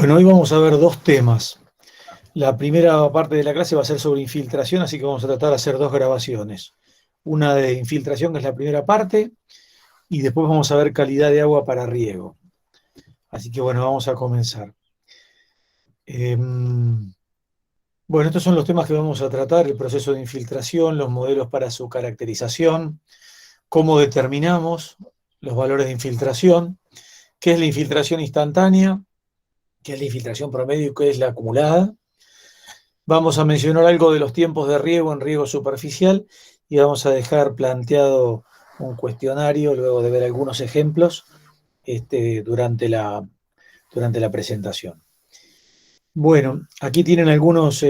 Bueno, hoy vamos a ver dos temas. La primera parte de la clase va a ser sobre infiltración, así que vamos a tratar de hacer dos grabaciones. Una de infiltración, que es la primera parte, y después vamos a ver calidad de agua para riego. Así que bueno, vamos a comenzar. Bueno, estos son los temas que vamos a tratar: el proceso de infiltración, los modelos para su caracterización, cómo determinamos los valores de infiltración, qué es la infiltración instantánea, qué es la infiltración promedio y qué es la acumulada. Vamos a mencionar algo de los tiempos de riego en riego superficial y vamos a dejar planteado un cuestionario luego de ver algunos ejemplos durante la presentación. Bueno, aquí tienen algunos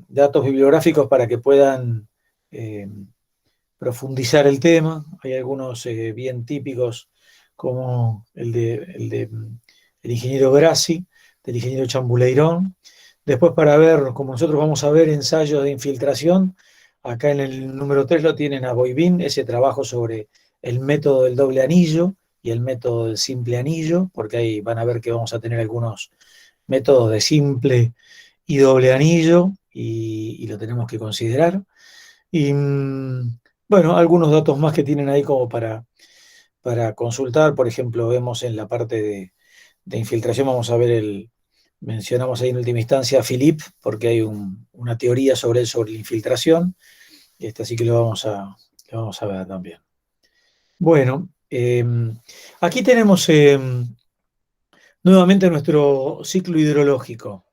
datos bibliográficos para que puedan eh, profundizar el tema. Hay algunos bien típicos, como el ingeniero Grassi, del ingeniero Chambuleirón. Después, para ver, como nosotros vamos a ver ensayos de infiltración, acá en el número 3 lo tienen a Boivin, ese trabajo sobre el método del doble anillo y el método del simple anillo, porque ahí van a ver que vamos a tener algunos métodos de simple y doble anillo, y lo tenemos que considerar. Y bueno, algunos datos más que tienen ahí como para consultar. Por ejemplo, vemos en la parte de infiltración, vamos a ver mencionamos ahí en última instancia a Philippe, porque hay una teoría sobre él, sobre la infiltración, así que lo vamos a ver también. Bueno, aquí tenemos nuevamente nuestro ciclo hidrológico.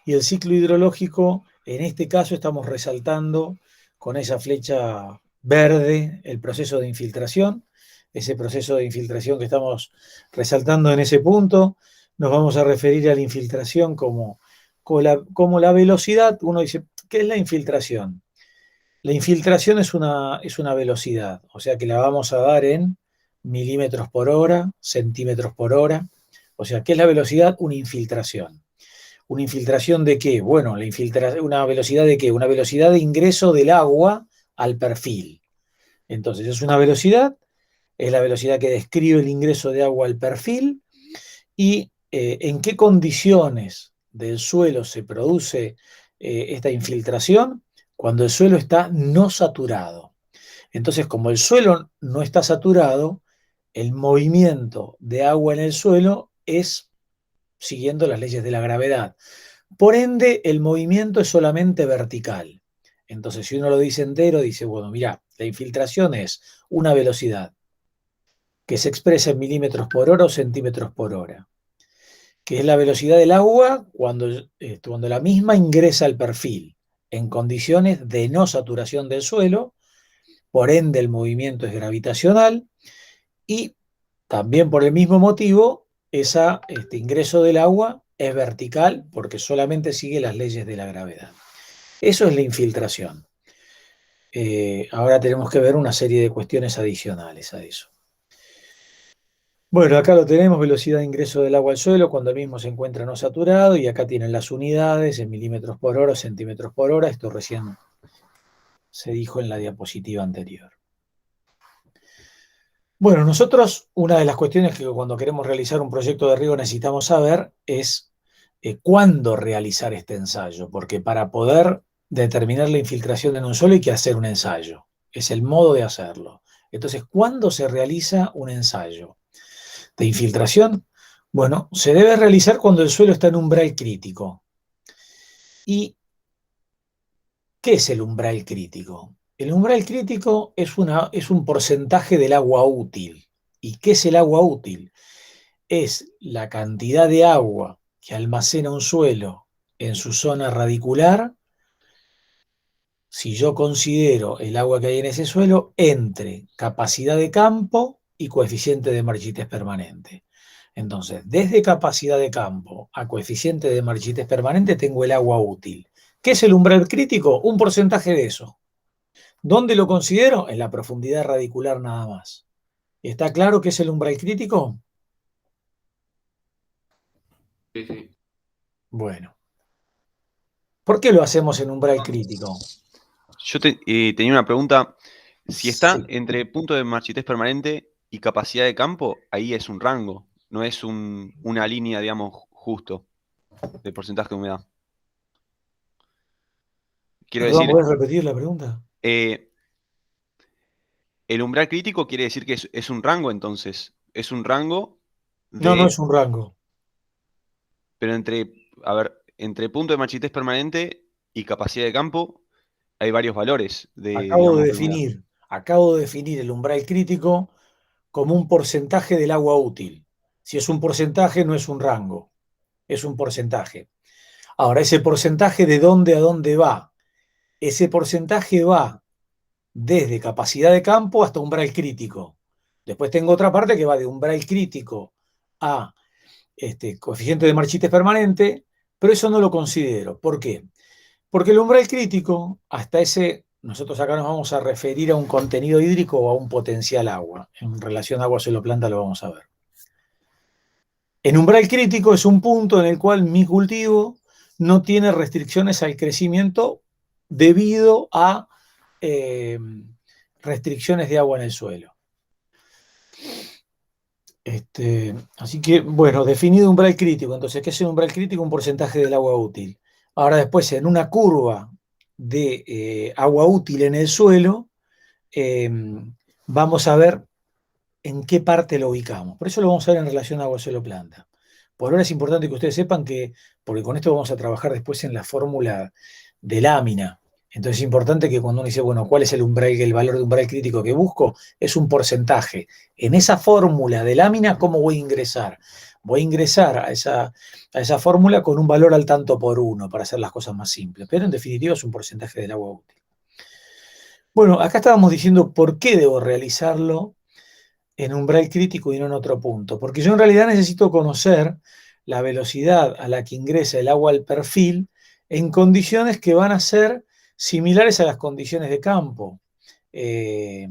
Y el ciclo hidrológico, en este caso, estamos resaltando con esa flecha verde el proceso de infiltración. Ese proceso de infiltración que estamos resaltando en ese punto, nos vamos a referir a la infiltración como la velocidad. Uno dice, ¿qué es la infiltración? La infiltración es una velocidad, o sea que la vamos a dar en milímetros por hora, centímetros por hora. O sea, ¿qué es la velocidad? Una infiltración. ¿Una infiltración de qué? Bueno, ¿una velocidad de qué? Una velocidad de ingreso del agua al perfil. Entonces, es una velocidad, es la velocidad que describe el ingreso de agua al perfil, y en qué condiciones del suelo se produce esta infiltración. Cuando el suelo está no saturado. Entonces, como el suelo no está saturado, el movimiento de agua en el suelo es siguiendo las leyes de la gravedad. Por ende, el movimiento es solamente vertical. Entonces, si uno lo dice entero, dice, bueno, mira, la infiltración es una velocidad que se expresa en milímetros por hora o centímetros por hora, que es la velocidad del agua cuando la misma ingresa al perfil en condiciones de no saturación del suelo. Por ende el movimiento es gravitacional, y también por el mismo motivo este ingreso del agua es vertical, porque solamente sigue las leyes de la gravedad. Eso es la infiltración. Ahora tenemos que ver una serie de cuestiones adicionales a eso. Bueno, acá lo tenemos: velocidad de ingreso del agua al suelo cuando el mismo se encuentra no saturado, y acá tienen las unidades en milímetros por hora, centímetros por hora. Esto recién se dijo en la diapositiva anterior. Bueno, nosotros, una de las cuestiones que cuando queremos realizar un proyecto de riego necesitamos saber es cuándo realizar este ensayo, porque para poder determinar la infiltración en un suelo hay que hacer un ensayo. Es el modo de hacerlo. Entonces, ¿cuándo se realiza un ensayo de infiltración? Bueno, se debe realizar cuando el suelo está en umbral crítico. ¿Y qué es el umbral crítico? El umbral crítico es un porcentaje del agua útil. ¿Y qué es el agua útil? Es la cantidad de agua que almacena un suelo en su zona radicular, si yo considero el agua que hay en ese suelo, entre capacidad de campo y coeficiente de marchitez permanente. Entonces, desde capacidad de campo a coeficiente de marchitez permanente tengo el agua útil. ¿Qué es el umbral crítico? Un porcentaje de eso. ¿Dónde lo considero? En la profundidad radicular nada más. ¿Está claro qué es el umbral crítico? Sí, sí. Bueno, ¿por qué lo hacemos en umbral crítico? Yo tenía una pregunta. Si está Sí. entre punto de marchitez permanente y capacidad de campo, ahí es un rango. no es una línea, digamos, justo de porcentaje de humedad. Quiero Perdón, decir, ¿puedes repetir la pregunta? eh, el umbral crítico quiere decir que es un rango, entonces. Es un rango No, no de, es un rango. pero a ver, entre punto de marchitez permanente y capacidad de campo hay varios valores Acabo de digamos, de humedad. definir, acabo de definir el umbral crítico como un porcentaje del agua útil. Si es un porcentaje, no es un rango, es un porcentaje. Ahora, ese porcentaje, ¿de dónde a dónde va? Ese porcentaje va desde capacidad de campo hasta umbral crítico. Después tengo otra parte que va de umbral crítico a coeficiente de marchites permanente, pero eso no lo considero. ¿Por qué? Porque el umbral crítico, hasta ese, nosotros acá nos vamos a referir a un contenido hídrico o a un potencial agua. En relación a agua suelo planta lo vamos a ver. En umbral crítico es un punto en el cual mi cultivo no tiene restricciones al crecimiento debido a eh, restricciones de agua en el suelo. Así que, bueno, definido umbral crítico. Entonces, ¿qué es un umbral crítico? Un porcentaje del agua útil. Ahora después, en una curva de agua útil en el suelo, eh, vamos a ver en qué parte lo ubicamos. Por eso lo vamos a ver en relación a agua, suelo, planta. Por ahora es importante que ustedes sepan que, porque con esto vamos a trabajar después en la fórmula de lámina. Entonces es importante que cuando uno dice, bueno, ¿cuál es el umbral, el valor de umbral crítico que busco? Es un porcentaje. En esa fórmula de lámina, ¿cómo voy a ingresar? Voy a ingresar a esa fórmula con un valor al tanto por uno, para hacer las cosas más simples. Pero en definitiva es un porcentaje del agua útil. Bueno, acá estábamos diciendo por qué debo realizarlo en umbral crítico y no en otro punto. Porque yo en realidad necesito conocer la velocidad a la que ingresa el agua al perfil en condiciones que van a ser similares a las condiciones de campo. Eh,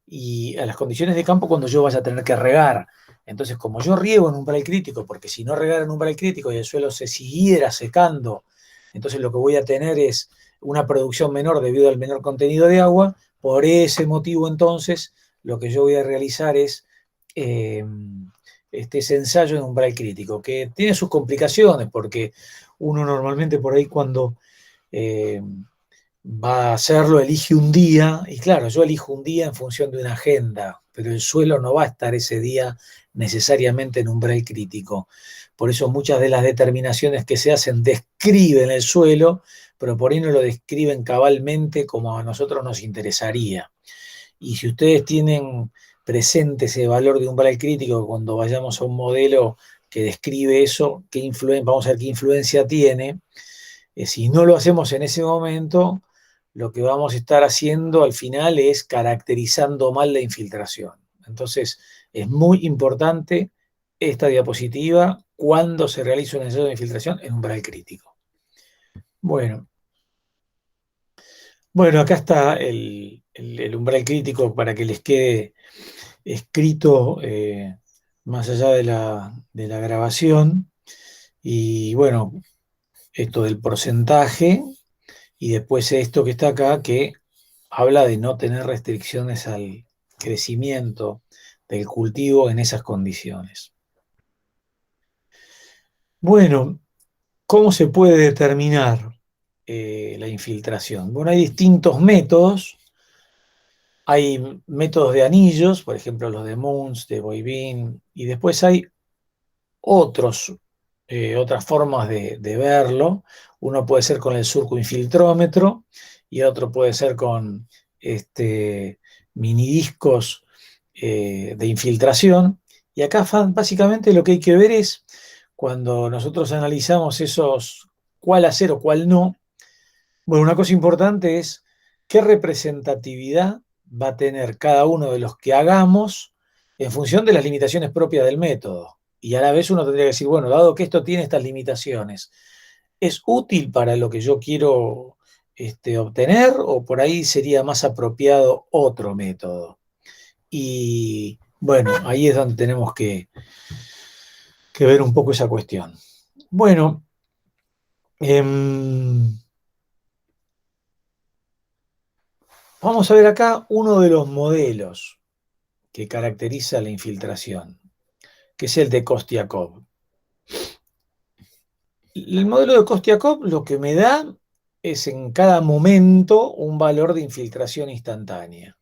y a las condiciones de campo cuando yo vaya a tener que regar. Entonces, como yo riego en umbral crítico, porque si no regara en umbral crítico y el suelo se siguiera secando, entonces lo que voy a tener es una producción menor debido al menor contenido de agua. Por ese motivo, entonces, lo que yo voy a realizar es eh, ese ensayo en umbral crítico, que tiene sus complicaciones, porque uno normalmente por ahí cuando eh, va a hacerlo, elige un día, y claro, yo elijo un día en función de una agenda, pero el suelo no va a estar ese día necesariamente en umbral crítico. Por eso muchas de las determinaciones que se hacen describen el suelo, pero por ahí no lo describen cabalmente como a nosotros nos interesaría. Y si ustedes tienen presente ese valor de umbral crítico cuando vayamos a un modelo que describe eso, vamos a ver qué influencia tiene. Si no lo hacemos en ese momento, lo que vamos a estar haciendo al final es caracterizando mal la infiltración. Entonces, es muy importante esta diapositiva cuando se realiza un ensayo de infiltración en umbral crítico. Bueno, acá está el umbral crítico para que les quede escrito más allá de la grabación. Y bueno, esto del porcentaje y después esto que está acá que habla de no tener restricciones al crecimiento del cultivo en esas condiciones. Bueno, ¿cómo se puede determinar la infiltración? Bueno, hay distintos métodos. Hay métodos de anillos, por ejemplo, los de Muntz, de Boivin, y después hay otras formas de verlo. Uno puede ser con el surcoinfiltrómetro y otro puede ser con minidiscos de infiltración. Y acá básicamente lo que hay que ver es cuando nosotros analizamos esos, cuál hacer o cuál no. Bueno, una cosa importante es qué representatividad va a tener cada uno de los que hagamos en función de las limitaciones propias del método. Y a la vez uno tendría que decir, bueno, dado que esto tiene estas limitaciones, ¿es útil para lo que yo quiero obtener o por ahí sería más apropiado otro método? Y bueno, ahí es donde tenemos que ver un poco esa cuestión. Bueno, vamos a ver acá uno de los modelos que caracteriza la infiltración. que es el de Kostiakov. El modelo de Kostiakov lo que me da es en cada momento un valor de infiltración instantánea.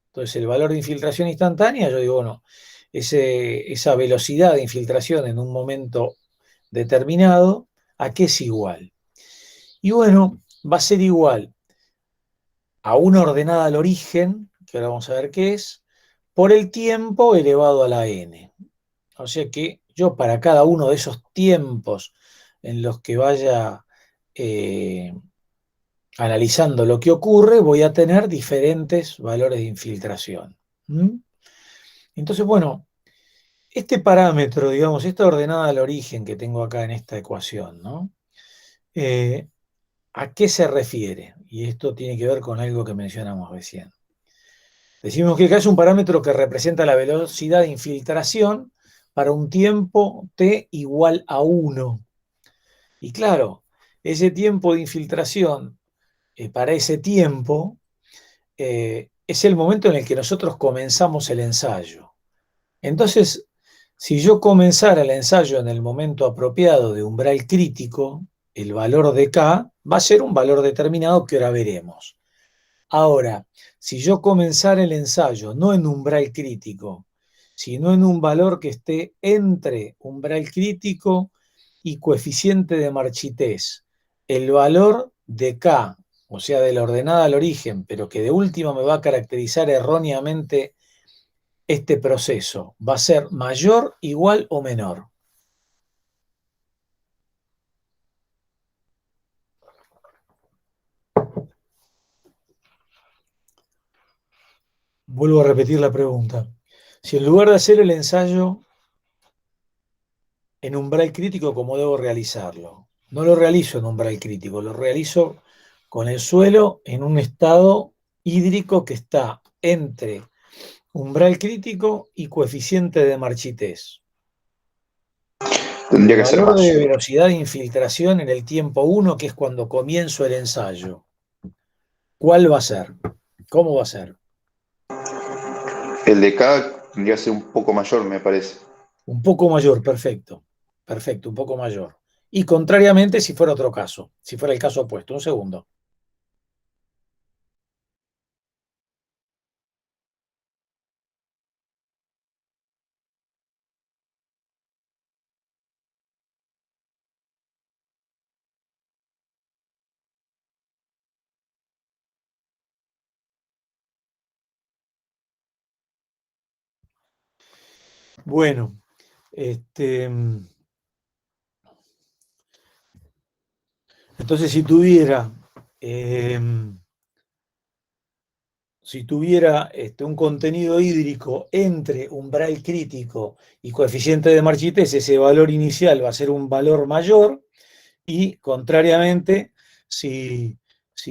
Entonces, el valor de infiltración instantánea, yo digo, bueno, esa velocidad de infiltración en un momento determinado, ¿a qué es igual? Y bueno, va a ser igual a una ordenada al origen, que ahora vamos a ver qué es, por el tiempo elevado a la n. O sea que yo para cada uno de esos tiempos en los que vaya analizando lo que ocurre, voy a tener diferentes valores de infiltración. ¿Mm? Entonces, bueno, este parámetro, digamos, esta ordenada al origen que tengo acá en esta ecuación, ¿no? ¿A qué se refiere? Y esto tiene que ver con algo que mencionamos recién. Decimos que acá es un parámetro que representa la velocidad de infiltración para un tiempo t igual a 1. Y claro, ese tiempo de infiltración para ese tiempo es el momento en el que nosotros comenzamos el ensayo. Entonces, si yo comenzara el ensayo en el momento apropiado de umbral crítico, el valor de K va a ser un valor determinado que ahora veremos. Ahora, si yo comenzara el ensayo no en umbral crítico, sino en un valor que esté entre umbral crítico y coeficiente de Marchitez, el valor de K, o sea, de la ordenada al origen, pero que de última me va a caracterizar erróneamente este proceso, va a ser mayor, igual o menor. Vuelvo a repetir la pregunta. Si en lugar de hacer el ensayo en umbral crítico, ¿cómo debo realizarlo? No lo realizo en umbral crítico, lo realizo con el suelo en un estado hídrico que está entre umbral crítico y coeficiente de Marchitez. Tendría El que ser valor de mayor. velocidad de infiltración en el tiempo 1, que es cuando comienzo el ensayo, ¿cuál va a ser? ¿Cómo va a ser? El de K tendría que ser un poco mayor, me parece. Un poco mayor, perfecto. Perfecto, un poco mayor. Y contrariamente si fuera otro caso, si fuera el caso opuesto. Un segundo. Bueno, entonces si tuviera un contenido hídrico entre umbral crítico y coeficiente de Marchitez, ese valor inicial va a ser un valor mayor y contrariamente, si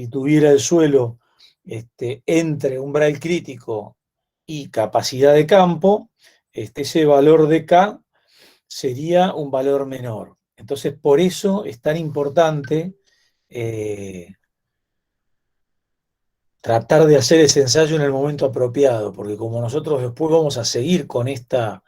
tuviera el suelo entre umbral crítico y capacidad de campo, ese valor de K sería un valor menor. Entonces, por eso es tan importante tratar de hacer ese ensayo en el momento apropiado, porque como nosotros después vamos a seguir con esta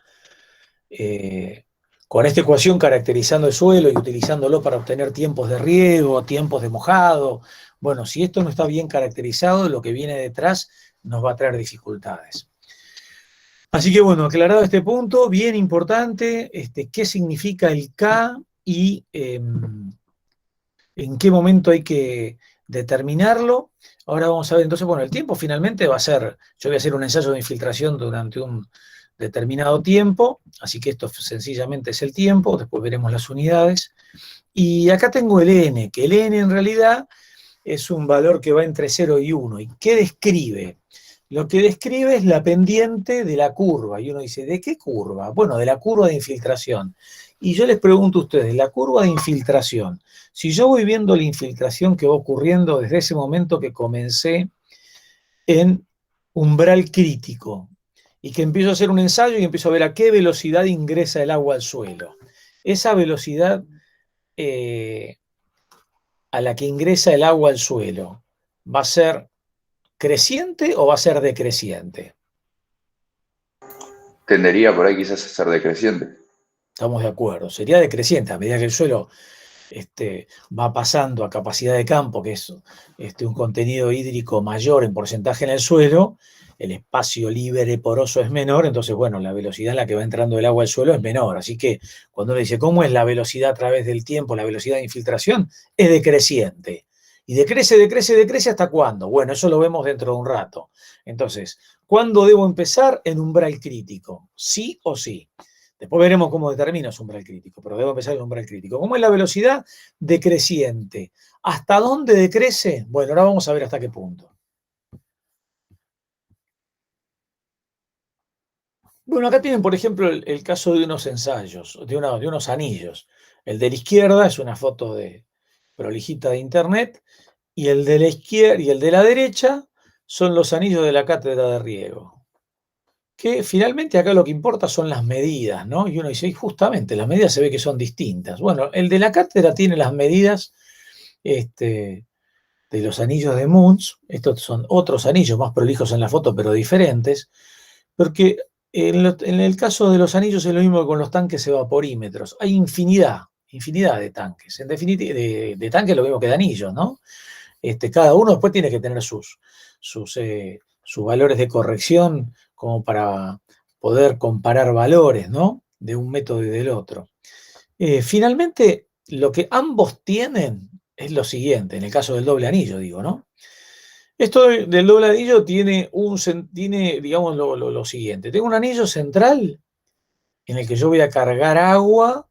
ecuación caracterizando el suelo y utilizándolo para obtener tiempos de riego, tiempos de mojado, bueno, si esto no está bien caracterizado, lo que viene detrás nos va a traer dificultades. Así que bueno, aclarado este punto, bien importante, qué significa el K y en qué momento hay que determinarlo. Ahora vamos a ver, entonces, bueno, el tiempo finalmente va a ser, yo voy a hacer un ensayo de infiltración durante un determinado tiempo, así que esto sencillamente es el tiempo, después veremos las unidades. Y acá tengo el n, que el n en realidad es un valor que va entre 0 y 1. ¿Y qué describe? Lo que describe es la pendiente de la curva. Y uno dice, ¿de qué curva? Bueno, de la curva de infiltración. Y yo les pregunto a ustedes, la curva de infiltración, si yo voy viendo la infiltración que va ocurriendo desde ese momento que comencé en umbral crítico y que empiezo a hacer un ensayo y empiezo a ver a qué velocidad ingresa el agua al suelo. Esa velocidad a la que ingresa el agua al suelo, ¿va a ser creciente o va a ser decreciente? Tendería por ahí quizás a ser decreciente. Estamos de acuerdo. Sería decreciente a medida que el suelo va pasando a capacidad de campo, que es un contenido hídrico mayor en porcentaje en el suelo, el espacio libre poroso es menor, entonces, bueno, la velocidad en la que va entrando el agua al suelo es menor. Así que cuando uno dice, ¿cómo es la velocidad a través del tiempo, la velocidad de infiltración? Es decreciente. Y decrece, decrece, decrece, ¿hasta cuándo? Bueno, eso lo vemos dentro de un rato. Entonces, ¿cuándo debo empezar? En umbral crítico, sí o sí. Después veremos cómo determino ese umbral crítico, pero debo empezar en el umbral crítico. ¿Cómo es la velocidad? Decreciente. ¿Hasta dónde decrece? Bueno, ahora vamos a ver hasta qué punto. Bueno, acá tienen, por ejemplo, el caso de unos ensayos, de unos anillos. El de la izquierda es una foto prolijita de internet, y el de la izquierda y el de la derecha son los anillos de la cátedra de riego. Que finalmente acá lo que importa son las medidas, ¿no? Y uno dice, y justamente, las medidas se ve que son distintas. Bueno, el de la cátedra tiene las medidas de los anillos de Munz. Estos son otros anillos más prolijos en la foto, pero diferentes, porque en el caso de los anillos es lo mismo que con los tanques evaporímetros. Hay infinidad de tanques. En definitiva, de tanques lo mismo que de anillos, ¿no? Cada uno después tiene que tener sus valores de corrección como para poder comparar valores, ¿no? De un método y del otro. Finalmente, lo que ambos tienen es lo siguiente, en el caso del doble anillo, digo, ¿no? Esto del doble anillo tiene, digamos, lo siguiente. Tengo un anillo central en el que yo voy a cargar agua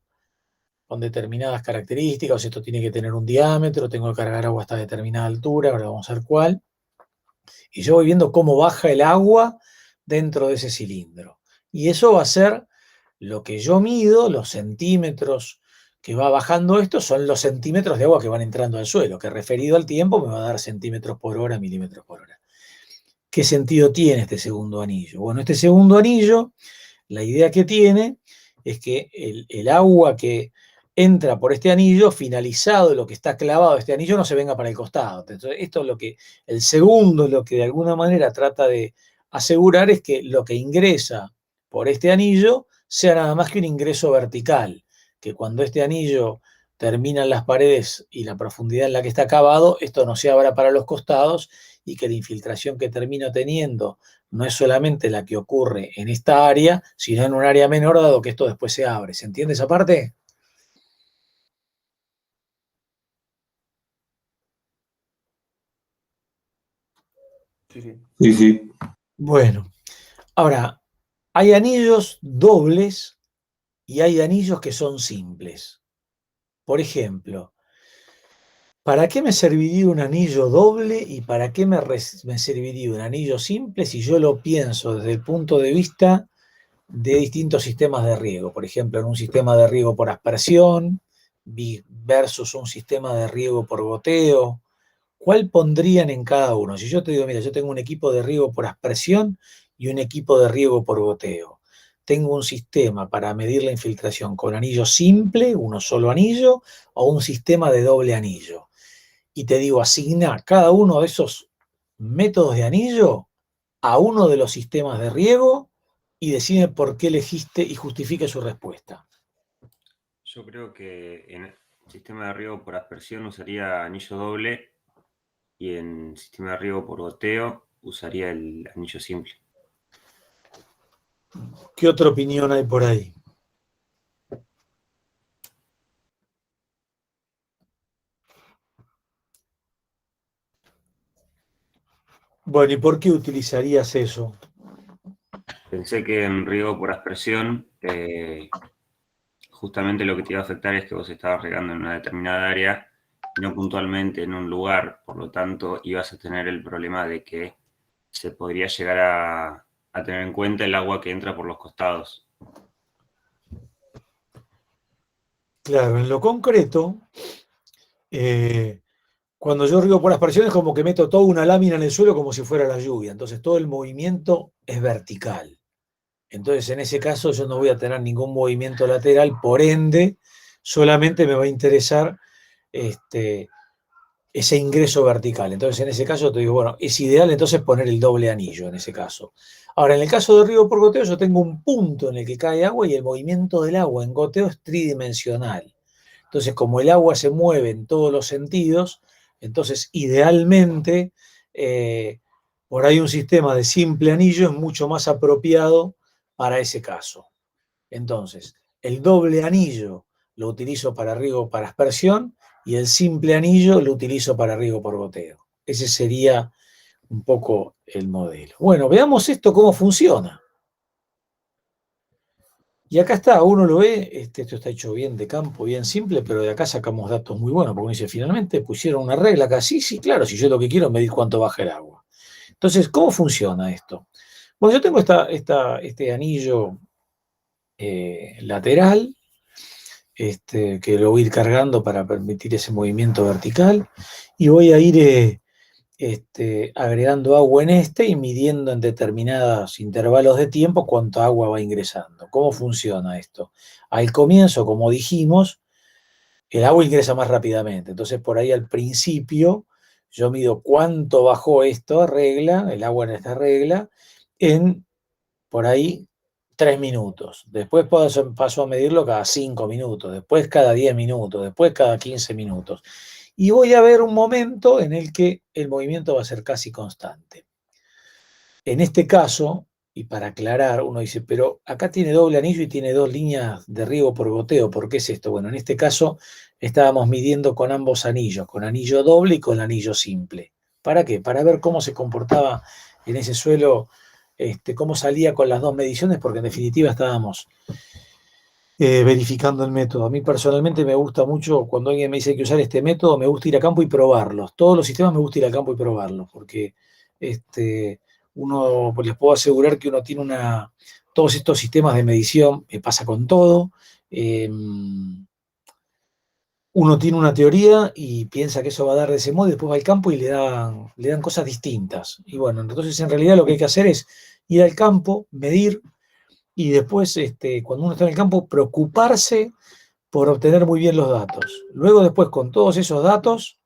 con determinadas características. O sea, esto tiene que tener un diámetro, tengo que cargar agua hasta determinada altura, ahora vamos a ver cuál. Y yo voy viendo cómo baja el agua dentro de ese cilindro. Y eso va a ser lo que yo mido, los centímetros que va bajando esto, son los centímetros de agua que van entrando al suelo, que referido al tiempo me va a dar centímetros por hora, milímetros por hora. ¿Qué sentido tiene este segundo anillo? Bueno, este segundo anillo, la idea que tiene es que el agua que entra por este anillo, finalizado lo que está clavado este anillo, no se venga para el costado. Entonces, esto es el segundo, lo que de alguna manera trata de asegurar es que lo que ingresa por este anillo sea nada más que un ingreso vertical, que cuando este anillo termina en las paredes y la profundidad en la que está cavado, esto no se abra para los costados, y que la infiltración que termino teniendo no es solamente la que ocurre en esta área, sino en un área menor, dado que esto después se abre. ¿Se entiende esa parte? Sí, sí. Sí, sí. Bueno, ahora, hay anillos dobles y hay anillos que son simples. Por ejemplo, ¿para qué me serviría un anillo doble y para qué me serviría un anillo simple si yo lo pienso desde el punto de vista de distintos sistemas de riego? Por ejemplo, en un sistema de riego por aspersión versus un sistema de riego por goteo. ¿Cuál pondrían en cada uno? Si yo te digo, mira, yo tengo un equipo de riego por aspersión y un equipo de riego por goteo. Tengo un sistema para medir la infiltración con anillo simple, uno solo anillo, o un sistema de doble anillo. Y te digo, asigna cada uno de esos métodos de anillo a uno de los sistemas de riego y decide por qué elegiste y justifique su respuesta. Yo creo que en el sistema de riego por aspersión usaría anillo doble y en sistema de riego por goteo usaría el anillo simple. ¿Qué otra opinión hay por ahí? Bueno, ¿y por qué utilizarías eso? Pensé que en riego por aspersión justamente lo que te iba a afectar es que vos estabas regando en una determinada área y no puntualmente en un lugar, por lo tanto ibas a tener el problema de que se podría llegar a tener en cuenta el agua que entra por los costados. Claro, en lo concreto, cuando yo riego por aspersión es como que meto toda una lámina en el suelo como si fuera la lluvia, entonces todo el movimiento es vertical. Entonces en ese caso yo no voy a tener ningún movimiento lateral, por ende solamente me va a interesar ese ingreso vertical. Entonces, en ese caso te digo, bueno, es ideal entonces poner el doble anillo en ese caso. Ahora, en el caso de riego por goteo, yo tengo un punto en el que cae agua y el movimiento del agua en goteo es tridimensional. Entonces, como el agua se mueve en todos los sentidos, entonces idealmente por ahí un sistema de simple anillo es mucho más apropiado para ese caso. Entonces, el doble anillo lo utilizo para riego para aspersión y el simple anillo lo utilizo para riego por goteo. Ese sería un poco el modelo. Bueno, veamos esto cómo funciona. Y acá está, uno lo ve, esto está hecho bien de campo, bien simple, pero de acá sacamos datos muy buenos, porque uno dice, finalmente pusieron una regla acá, sí, claro, si yo lo que quiero es medir cuánto baja el agua. Entonces, ¿cómo funciona esto? Bueno, yo tengo este anillo lateral, que lo voy a ir cargando para permitir ese movimiento vertical, y voy a ir agregando agua en y midiendo en determinados intervalos de tiempo cuánto agua va ingresando. ¿Cómo funciona esto? Al comienzo, como dijimos, el agua ingresa más rápidamente. Entonces, por ahí al principio, yo mido cuánto bajó esta regla, el agua en esta regla, en por ahí 3 minutos. Después paso a medirlo cada 5 minutos, después cada 10 minutos, después cada 15 minutos. Y voy a ver un momento en el que el movimiento va a ser casi constante. En este caso, y para aclarar, uno dice, pero acá tiene doble anillo y tiene 2 líneas de riego por goteo. ¿Por qué es esto? Bueno, en este caso estábamos midiendo con ambos anillos, con anillo doble y con anillo simple. ¿Para qué? Para ver cómo se comportaba en ese suelo, cómo salía con las 2 mediciones, porque en definitiva estábamos verificando el método. A mí personalmente me gusta mucho, cuando alguien me dice que hay que usar este método, me gusta ir a campo y probarlos. Todos los sistemas me gusta ir a campo y probarlos, porque uno, pues les puedo asegurar que uno tiene todos estos sistemas de medición, me pasa con todo. Uno tiene una teoría y piensa que eso va a dar de ese modo, y después va al campo y le dan cosas distintas. Y bueno, entonces en realidad lo que hay que hacer es ir al campo, medir, y después, cuando uno está en el campo, preocuparse por obtener muy bien los datos. Luego, después, con todos esos datos,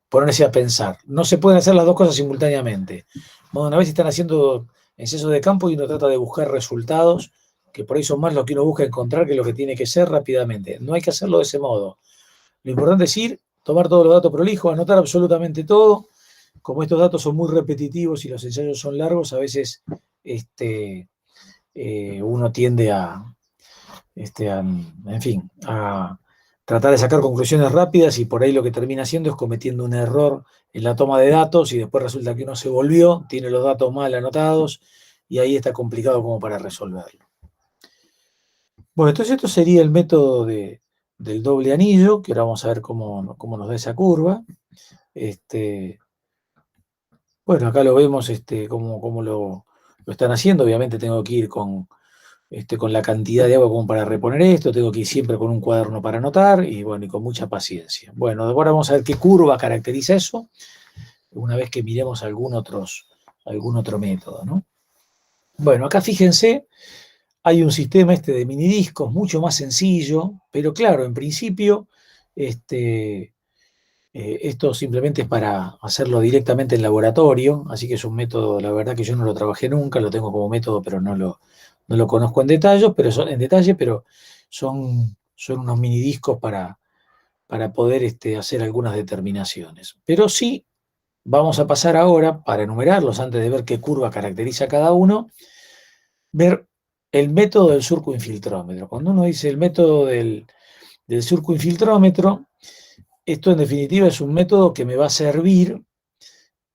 ponerse a pensar. No se pueden hacer las dos cosas simultáneamente. Bueno, una vez están haciendo ensayos de campo y uno trata de buscar resultados, que por ahí son más lo que uno busca encontrar que lo que tiene que ser rápidamente. No hay que hacerlo de ese modo. Lo importante es ir, tomar todos los datos prolijos, anotar absolutamente todo. Como estos datos son muy repetitivos y los ensayos son largos, a veces uno tiende en fin, a tratar de sacar conclusiones rápidas, y por ahí lo que termina haciendo es cometiendo un error en la toma de datos, y después resulta que uno se volvió, tiene los datos mal anotados, y ahí está complicado como para resolverlo. Bueno, entonces esto sería el método del doble anillo, que ahora vamos a ver cómo nos da esa curva. Bueno, acá lo vemos cómo lo están haciendo. Obviamente tengo que ir con la cantidad de agua como para reponer esto, tengo que ir siempre con un cuaderno para anotar, y bueno, y con mucha paciencia. Bueno, ahora vamos a ver qué curva caracteriza eso, una vez que miremos algún otro método, ¿no? Bueno, acá fíjense, hay un sistema de minidiscos mucho más sencillo, pero claro, en principio, esto simplemente es para hacerlo directamente en laboratorio, así que es un método, la verdad que yo no lo trabajé nunca, lo tengo como método, pero no lo conozco en detalle, pero son unos minidiscos para poder hacer algunas determinaciones. Pero sí, vamos a pasar ahora, para enumerarlos antes de ver qué curva caracteriza cada uno, ver el método del surcoinfiltrómetro. Cuando uno dice el método del surcoinfiltrómetro, esto en definitiva es un método que me va a servir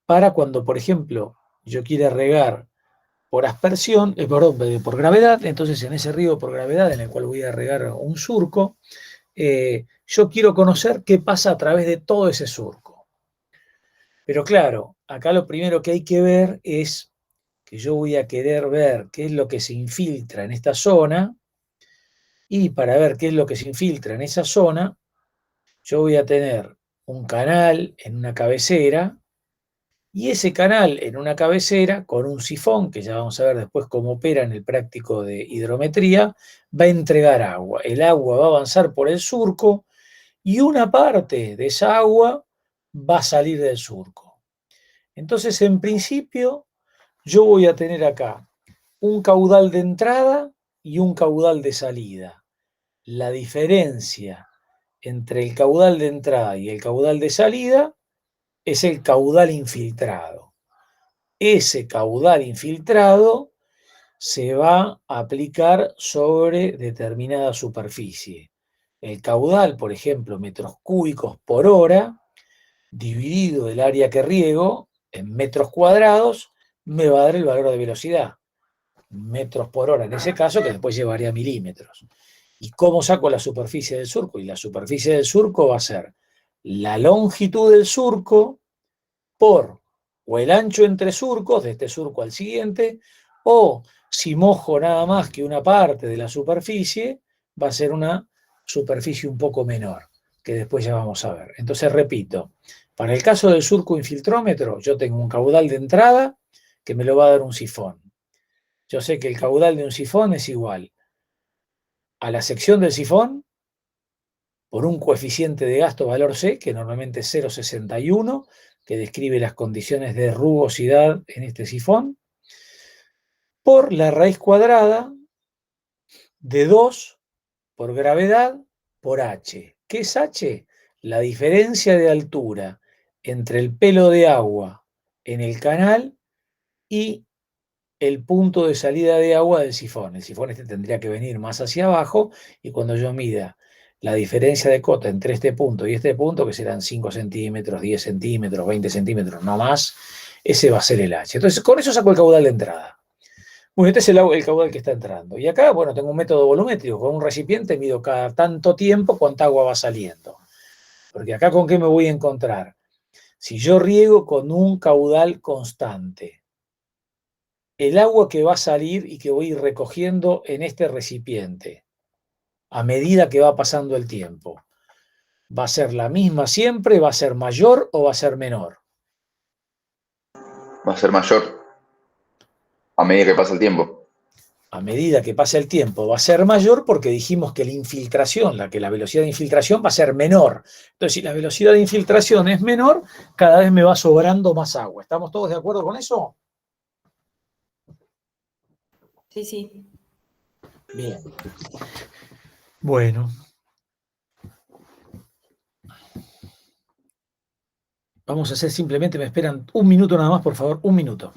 para cuando, por ejemplo, yo quiera regar por aspersión, por gravedad. Entonces en ese riego por gravedad en el cual voy a regar un surco, yo quiero conocer qué pasa a través de todo ese surco. Pero claro, acá lo primero que hay que ver es que yo voy a querer ver qué es lo que se infiltra en esta zona, y para ver qué es lo que se infiltra en esa zona, yo voy a tener un canal en una cabecera, Y ese canal en una cabecera, con un sifón, que ya vamos a ver después cómo opera en el práctico de hidrometría, va a entregar agua. El agua va a avanzar por el surco y una parte de esa agua va a salir del surco. Entonces, en principio, yo voy a tener acá un caudal de entrada y un caudal de salida. La diferencia entre el caudal de entrada y el caudal de salida es el caudal infiltrado. Ese caudal infiltrado se va a aplicar sobre determinada superficie. El caudal, por ejemplo, metros cúbicos por hora, dividido el área que riego en metros cuadrados, me va a dar el valor de velocidad. Metros por hora en ese caso, que después llevaría a milímetros. ¿Y cómo saco la superficie del surco? Y la superficie del surco va a ser la longitud del surco por o el ancho entre surcos, de este surco al siguiente, o si mojo nada más que una parte de la superficie, va a ser una superficie un poco menor, que después ya vamos a ver. Entonces, repito, para el caso del surco infiltrómetro, yo tengo un caudal de entrada que me lo va a dar un sifón. Yo sé que el caudal de un sifón es igual a la sección del sifón por un coeficiente de gasto valor C, que normalmente es 0,61, que describe las condiciones de rugosidad en este sifón, por la raíz cuadrada de 2 por gravedad por H. ¿Qué es H? La diferencia de altura entre el pelo de agua en el canal y el punto de salida de agua del sifón. El sifón este tendría que venir más hacia abajo y cuando yo mida la diferencia de cota entre este punto y este punto, que serán 5 centímetros, 10 centímetros, 20 centímetros, no más, ese va a ser el H. Entonces, con eso saco el caudal de entrada. Bueno, este es el caudal que está entrando. Y acá, bueno, tengo un método volumétrico. Con un recipiente mido cada tanto tiempo cuánta agua va saliendo. Porque acá, ¿con qué me voy a encontrar? Si yo riego con un caudal constante, el agua que va a salir y que voy a ir recogiendo en este recipiente, a medida que va pasando el tiempo, ¿va a ser la misma siempre? ¿Va a ser mayor o va a ser menor? Va a ser mayor a medida que pasa el tiempo. A medida que pasa el tiempo va a ser mayor porque dijimos que la infiltración, que la velocidad de infiltración va a ser menor. Entonces, si la velocidad de infiltración es menor, cada vez me va sobrando más agua. ¿Estamos todos de acuerdo con eso? Sí, sí. Bien. Bueno. Vamos a hacer simplemente, me esperan un minuto nada más, por favor, un minuto.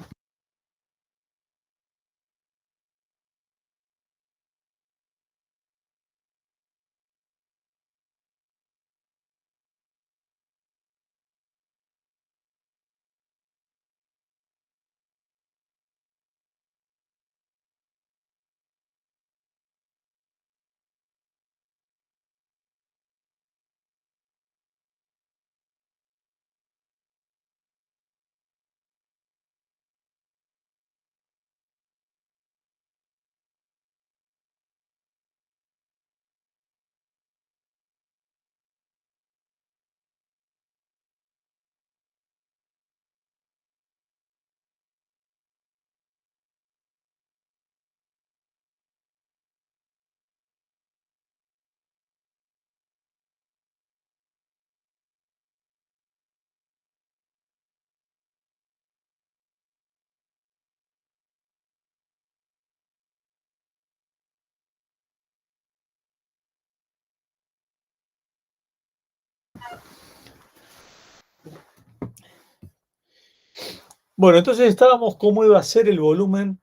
Bueno, entonces estábamos cómo iba a ser el volumen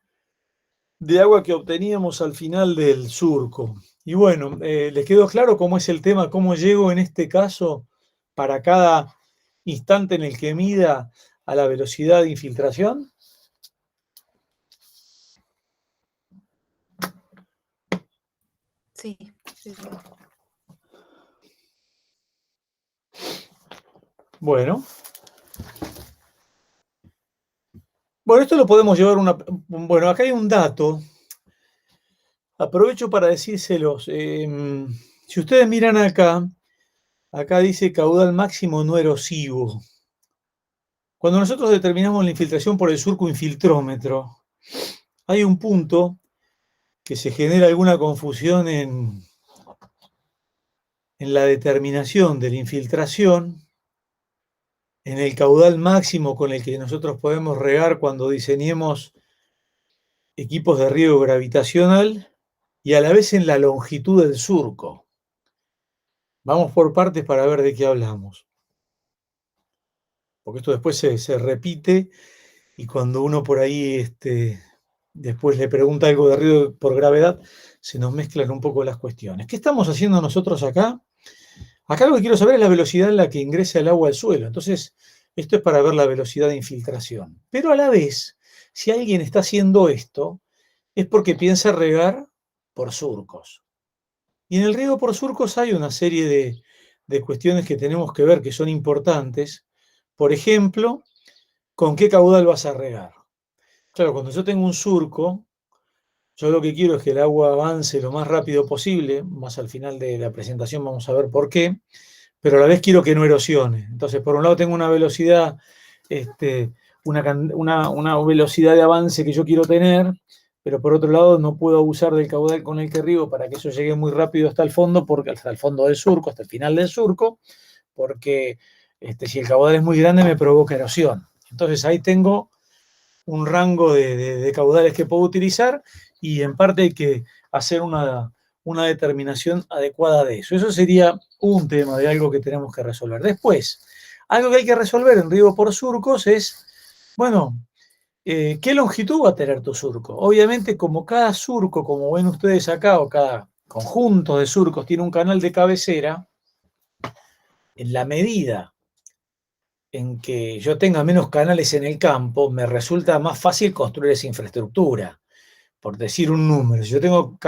de agua que obteníamos al final del surco. Y bueno, ¿les quedó claro cómo es el tema, cómo llego en este caso para cada instante en el que mida a la velocidad de infiltración? Sí, sí, sí. Bueno. Bueno, esto lo podemos llevar Bueno, acá hay un dato. Aprovecho para decírselos. Si ustedes miran acá dice caudal máximo no erosivo. Cuando nosotros determinamos la infiltración por el surco infiltrómetro, hay un punto que se genera alguna confusión en la determinación de la infiltración, en el caudal máximo con el que nosotros podemos regar cuando diseñemos equipos de riego gravitacional y a la vez en la longitud del surco. Vamos por partes para ver de qué hablamos. Porque esto después se repite y cuando uno por ahí después le pregunta algo de riego por gravedad, se nos mezclan un poco las cuestiones. ¿Qué estamos haciendo nosotros acá? Acá lo que quiero saber es la velocidad en la que ingresa el agua al suelo. Entonces, esto es para ver la velocidad de infiltración. Pero a la vez, si alguien está haciendo esto, es porque piensa regar por surcos. Y en el riego por surcos hay una serie de cuestiones que tenemos que ver que son importantes. Por ejemplo, ¿con qué caudal vas a regar? Claro, cuando yo tengo un surco, yo lo que quiero es que el agua avance lo más rápido posible. Más al final de la presentación vamos a ver por qué. Pero a la vez quiero que no erosione. Entonces, por un lado tengo una velocidad, una velocidad de avance que yo quiero tener, pero por otro lado no puedo abusar del caudal con el que riego para que eso llegue muy rápido hasta el fondo, hasta el fondo del surco, hasta el final del surco, porque si el caudal es muy grande me provoca erosión. Entonces ahí tengo un rango de caudales que puedo utilizar y en parte hay que hacer una determinación adecuada de eso. Eso sería un tema de algo que tenemos que resolver. Después, algo que hay que resolver en riego por surcos es, bueno, ¿qué longitud va a tener tu surco? Obviamente, como cada surco, como ven ustedes acá, o cada conjunto de surcos tiene un canal de cabecera, en la medida en que yo tenga menos canales en el campo, me resulta más fácil construir esa infraestructura. Por decir un número, si yo tengo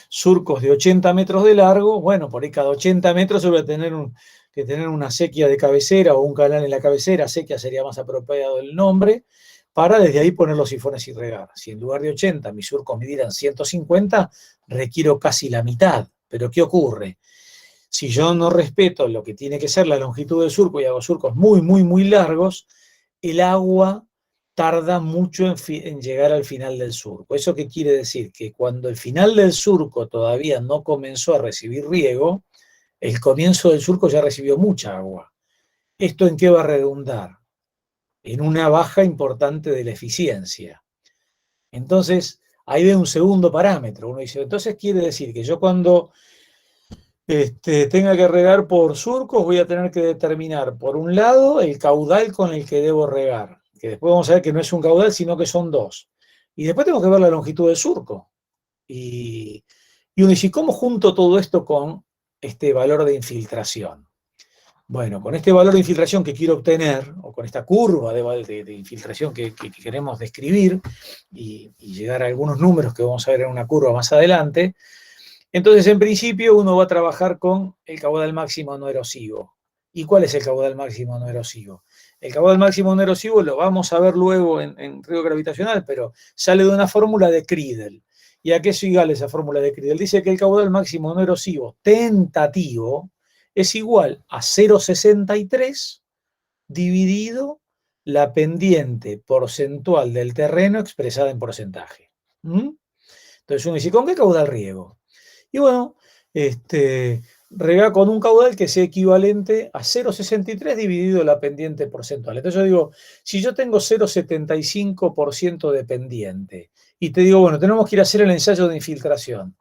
surcos de 80 metros de largo, bueno, por ahí cada 80 metros yo voy a tener que tener una acequia de cabecera o un canal en la cabecera, acequia sería más apropiado el nombre, para desde ahí poner los sifones y regar. Si en lugar de 80 mis surcos midieran 150, requiero casi la mitad. Pero ¿qué ocurre? Si yo no respeto lo que tiene que ser la longitud del surco y hago surcos muy, muy, muy largos, el agua tarda mucho en llegar al final del surco. ¿Eso qué quiere decir? Que cuando el final del surco todavía no comenzó a recibir riego, el comienzo del surco ya recibió mucha agua. ¿Esto en qué va a redundar? En una baja importante de la eficiencia. Entonces, ahí ve un segundo parámetro. Uno dice, entonces quiere decir que yo cuando tenga que regar por surcos, voy a tener que determinar, por un lado, el caudal con el que debo regar, que después vamos a ver que no es un caudal, sino que son dos. Y después tengo que ver la longitud del surco. Y uno dice, ¿cómo junto todo esto con este valor de infiltración? Bueno, con este valor de infiltración que quiero obtener, o con esta curva de infiltración que queremos describir, y llegar a algunos números que vamos a ver en una curva más adelante, entonces, en principio, uno va a trabajar con el caudal máximo no erosivo. ¿Y cuál es el caudal máximo no erosivo? El caudal máximo no erosivo lo vamos a ver luego en riego gravitacional, pero sale de una fórmula de Cridel. ¿Y a qué es igual esa fórmula de Cridel? Dice que el caudal máximo no erosivo tentativo es igual a 0,63 dividido la pendiente porcentual del terreno expresada en porcentaje. Entonces uno dice, ¿con qué caudal riego? Y bueno, rega con un caudal que sea equivalente a 0,63 dividido la pendiente porcentual. Entonces yo digo, si yo tengo 0,75% de pendiente y te digo, bueno, tenemos que ir a hacer el ensayo de infiltración,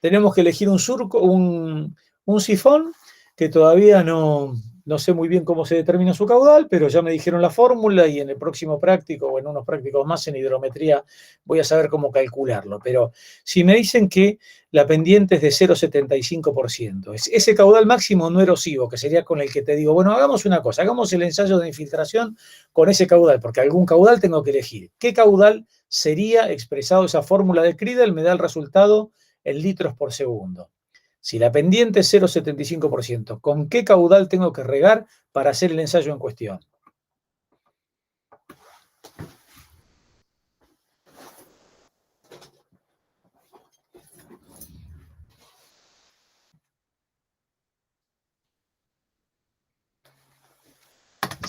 tenemos que elegir un surco, un sifón que todavía no sé muy bien cómo se determina su caudal, pero ya me dijeron la fórmula y en el próximo práctico o en unos prácticos más en hidrometría voy a saber cómo calcularlo. Pero si me dicen que la pendiente es de 0,75%, ese caudal máximo no erosivo, que sería con el que te digo, bueno, hagamos una cosa, hagamos el ensayo de infiltración con ese caudal, porque algún caudal tengo que elegir. ¿Qué caudal sería expresado esa fórmula de Cridel? Me da el resultado en litros por segundo. Si la pendiente es 0,75%, ¿con qué caudal tengo que regar para hacer el ensayo en cuestión?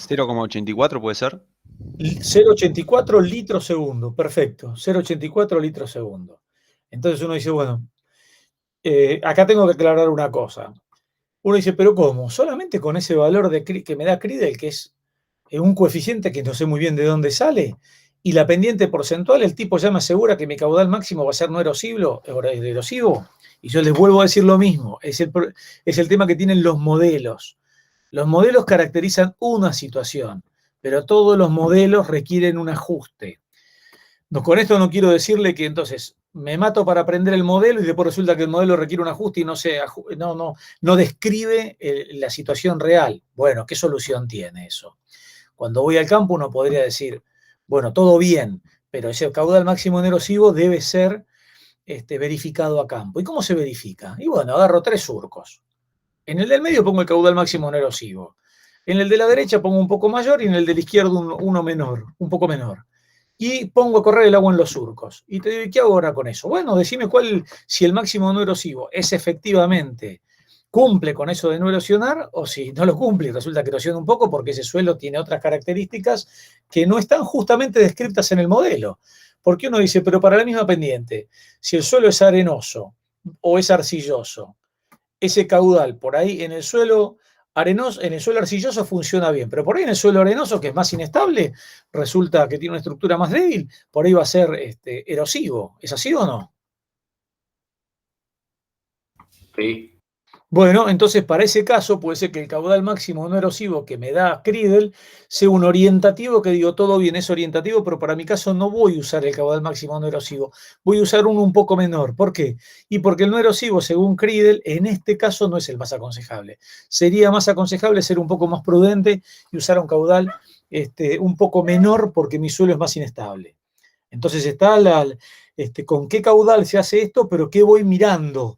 0,84 puede ser. 0,84 litros segundo, perfecto, 0,84 litros segundo. Entonces uno dice, bueno, acá tengo que aclarar una cosa. Uno dice, pero ¿cómo? Solamente con ese valor que me da Criedel, que es un coeficiente que no sé muy bien de dónde sale, y la pendiente porcentual, el tipo ya me asegura que mi caudal máximo va a ser no erosivo, y yo les vuelvo a decir lo mismo, es el tema que tienen los modelos. Los modelos caracterizan una situación, pero todos los modelos requieren un ajuste. No, con esto no quiero decirle que entonces me mato para aprender el modelo y después resulta que el modelo requiere un ajuste y no describe la situación real. Bueno, ¿qué solución tiene eso? Cuando voy al campo uno podría decir, bueno, todo bien, pero ese caudal máximo erosivo debe ser verificado a campo. ¿Y cómo se verifica? Y bueno, agarro 3 surcos. En el del medio pongo el caudal máximo erosivo. En el de la derecha pongo un poco mayor y en el del izquierdo uno menor, un poco menor. Y pongo a correr el agua en los surcos. Y te digo, ¿qué hago ahora con eso? Bueno, decime si el máximo no erosivo es efectivamente, cumple con eso de no erosionar, o si no lo cumple y resulta que erosiona un poco porque ese suelo tiene otras características que no están justamente descritas en el modelo. Porque uno dice, pero para la misma pendiente, si el suelo es arenoso o es arcilloso, ese caudal por ahí en el suelo arenoso, en el suelo arcilloso funciona bien, pero por ahí en el suelo arenoso, que es más inestable, resulta que tiene una estructura más débil, por ahí va a ser erosivo. ¿Es así o no? Sí. Bueno, entonces para ese caso puede ser que el caudal máximo no erosivo que me da Criedel sea un orientativo que digo, todo bien, es orientativo, pero para mi caso no voy a usar el caudal máximo no erosivo, voy a usar uno un poco menor. ¿Por qué? Y porque el no erosivo, según Criedel, en este caso no es el más aconsejable. Sería más aconsejable ser un poco más prudente y usar un caudal un poco menor porque mi suelo es más inestable. Entonces está con qué caudal se hace esto, pero qué voy mirando.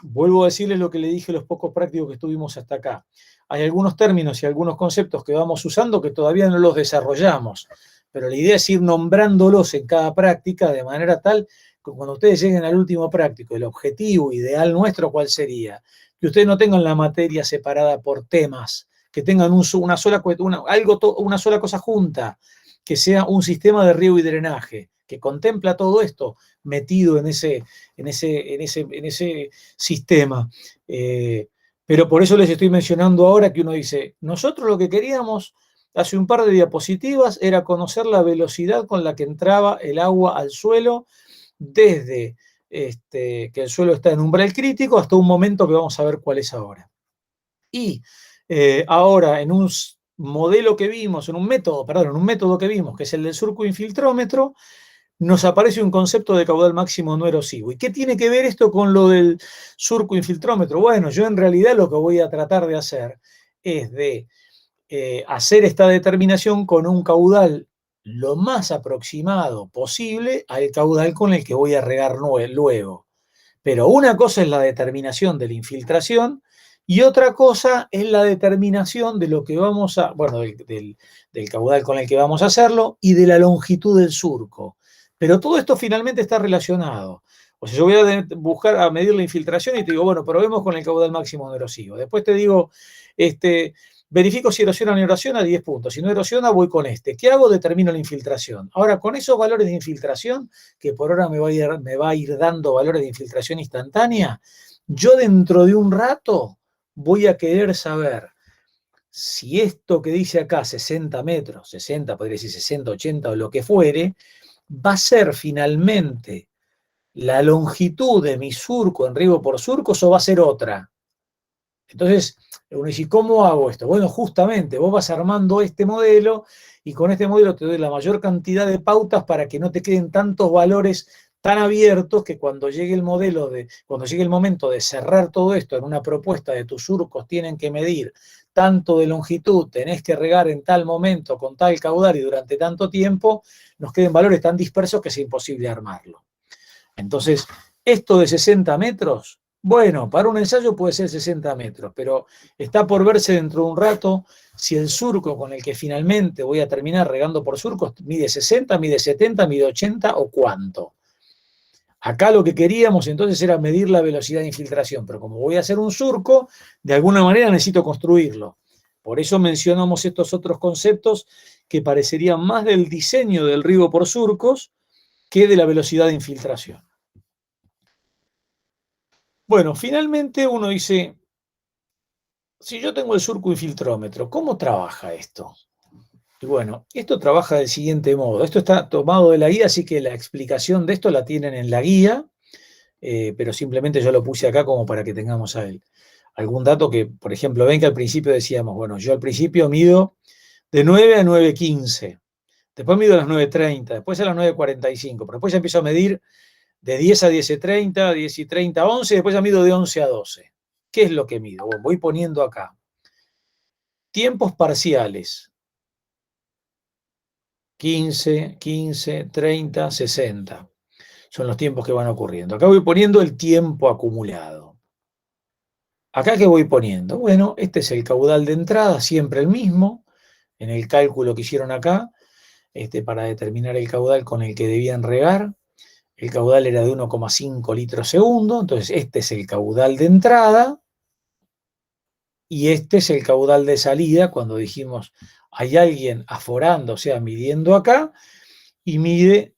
Vuelvo a decirles lo que le dije a los pocos prácticos que estuvimos hasta acá. Hay algunos términos y algunos conceptos que vamos usando que todavía no los desarrollamos, pero la idea es ir nombrándolos en cada práctica de manera tal que cuando ustedes lleguen al último práctico, el objetivo ideal nuestro, ¿cuál sería? Que ustedes no tengan la materia separada por temas, que tengan una sola cosa junta, que sea un sistema de riego y drenaje, que contempla todo esto metido en ese sistema. Pero por eso les estoy mencionando ahora que uno dice, nosotros lo que queríamos hace un par de diapositivas era conocer la velocidad con la que entraba el agua al suelo desde que el suelo está en umbral crítico hasta un momento que vamos a ver cuál es ahora. Y ahora en un modelo que vimos, en un método que vimos, que es el del surco infiltrómetro, nos aparece un concepto de caudal máximo no erosivo. ¿Y qué tiene que ver esto con lo del surco infiltrómetro? Bueno, yo en realidad lo que voy a tratar de hacer es de hacer esta determinación con un caudal lo más aproximado posible al caudal con el que voy a regar luego. Pero una cosa es la determinación de la infiltración y otra cosa es la determinación de lo que vamos a, bueno, del caudal con el que vamos a hacerlo y de la longitud del surco. Pero todo esto finalmente está relacionado. O sea, yo voy a buscar a medir la infiltración y te digo, bueno, probemos con el caudal máximo no erosivo. Después te digo, verifico si erosiona o no erosiona, 10 puntos. Si no erosiona, voy con este. ¿Qué hago? Determino la infiltración. Ahora, con esos valores de infiltración, que por ahora me va a ir dando valores de infiltración instantánea, yo dentro de un rato voy a querer saber si esto que dice acá, 60 metros, 60, podría decir 60, 80 o lo que fuere, va a ser finalmente la longitud de mi surco en riego por surcos o va a ser otra. Entonces, uno dice, ¿cómo hago esto? Bueno, justamente, vos vas armando este modelo y con este modelo te doy la mayor cantidad de pautas para que no te queden tantos valores tan abiertos que cuando llegue el cuando llegue el momento de cerrar todo esto en una propuesta de tus surcos tienen que medir tanto de longitud, tenés que regar en tal momento con tal caudal y durante tanto tiempo, nos queden valores tan dispersos que es imposible armarlo. Entonces, esto de 60 metros, bueno, para un ensayo puede ser 60 metros, pero está por verse dentro de un rato si el surco con el que finalmente voy a terminar regando por surcos mide 60, mide 70, mide 80 o cuánto. Acá lo que queríamos entonces era medir la velocidad de infiltración, pero como voy a hacer un surco, de alguna manera necesito construirlo. Por eso mencionamos estos otros conceptos que parecerían más del diseño del riego por surcos que de la velocidad de infiltración. Bueno, finalmente uno dice, si yo tengo el surco infiltrómetro, ¿cómo trabaja esto? Y bueno, esto trabaja del siguiente modo. Esto está tomado de la guía, así que la explicación de esto la tienen en la guía, pero simplemente yo lo puse acá como para que tengamos algún dato que, por ejemplo, ven que al principio decíamos, bueno, yo al principio mido de 9 a 9:15, después mido a las 9:30, después a las 9:45, pero después ya empiezo a medir de 10 a 10:30, 10:30 a 11, después ya mido de 11 a 12. ¿Qué es lo que mido? Bueno, voy poniendo acá. Tiempos parciales. 15, 15, 30, 60. Son los tiempos que van ocurriendo. Acá voy poniendo el tiempo acumulado. ¿Acá qué voy poniendo? Bueno, este es el caudal de entrada, siempre el mismo, en el cálculo que hicieron acá, para determinar el caudal con el que debían regar. El caudal era de 1,5 litros segundo, entonces este es el caudal de entrada y este es el caudal de salida cuando dijimos hay alguien aforando, o sea, midiendo acá, y mide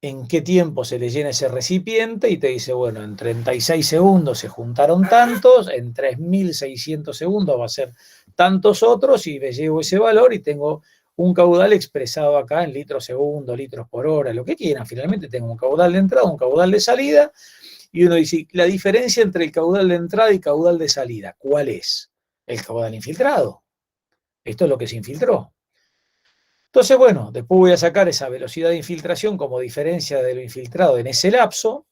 en qué tiempo se le llena ese recipiente y te dice, bueno, en 36 segundos se juntaron tantos, en 3.600 segundos va a ser tantos otros y me llevo ese valor y tengo un caudal expresado acá en litros segundo, litros por hora, lo que quieran. Finalmente tengo un caudal de entrada, un caudal de salida y uno dice, la diferencia entre el caudal de entrada y caudal de salida, ¿cuál es? El caudal infiltrado. Esto es lo que se infiltró. Entonces, bueno, después voy a sacar esa velocidad de infiltración como diferencia de lo infiltrado en ese lapso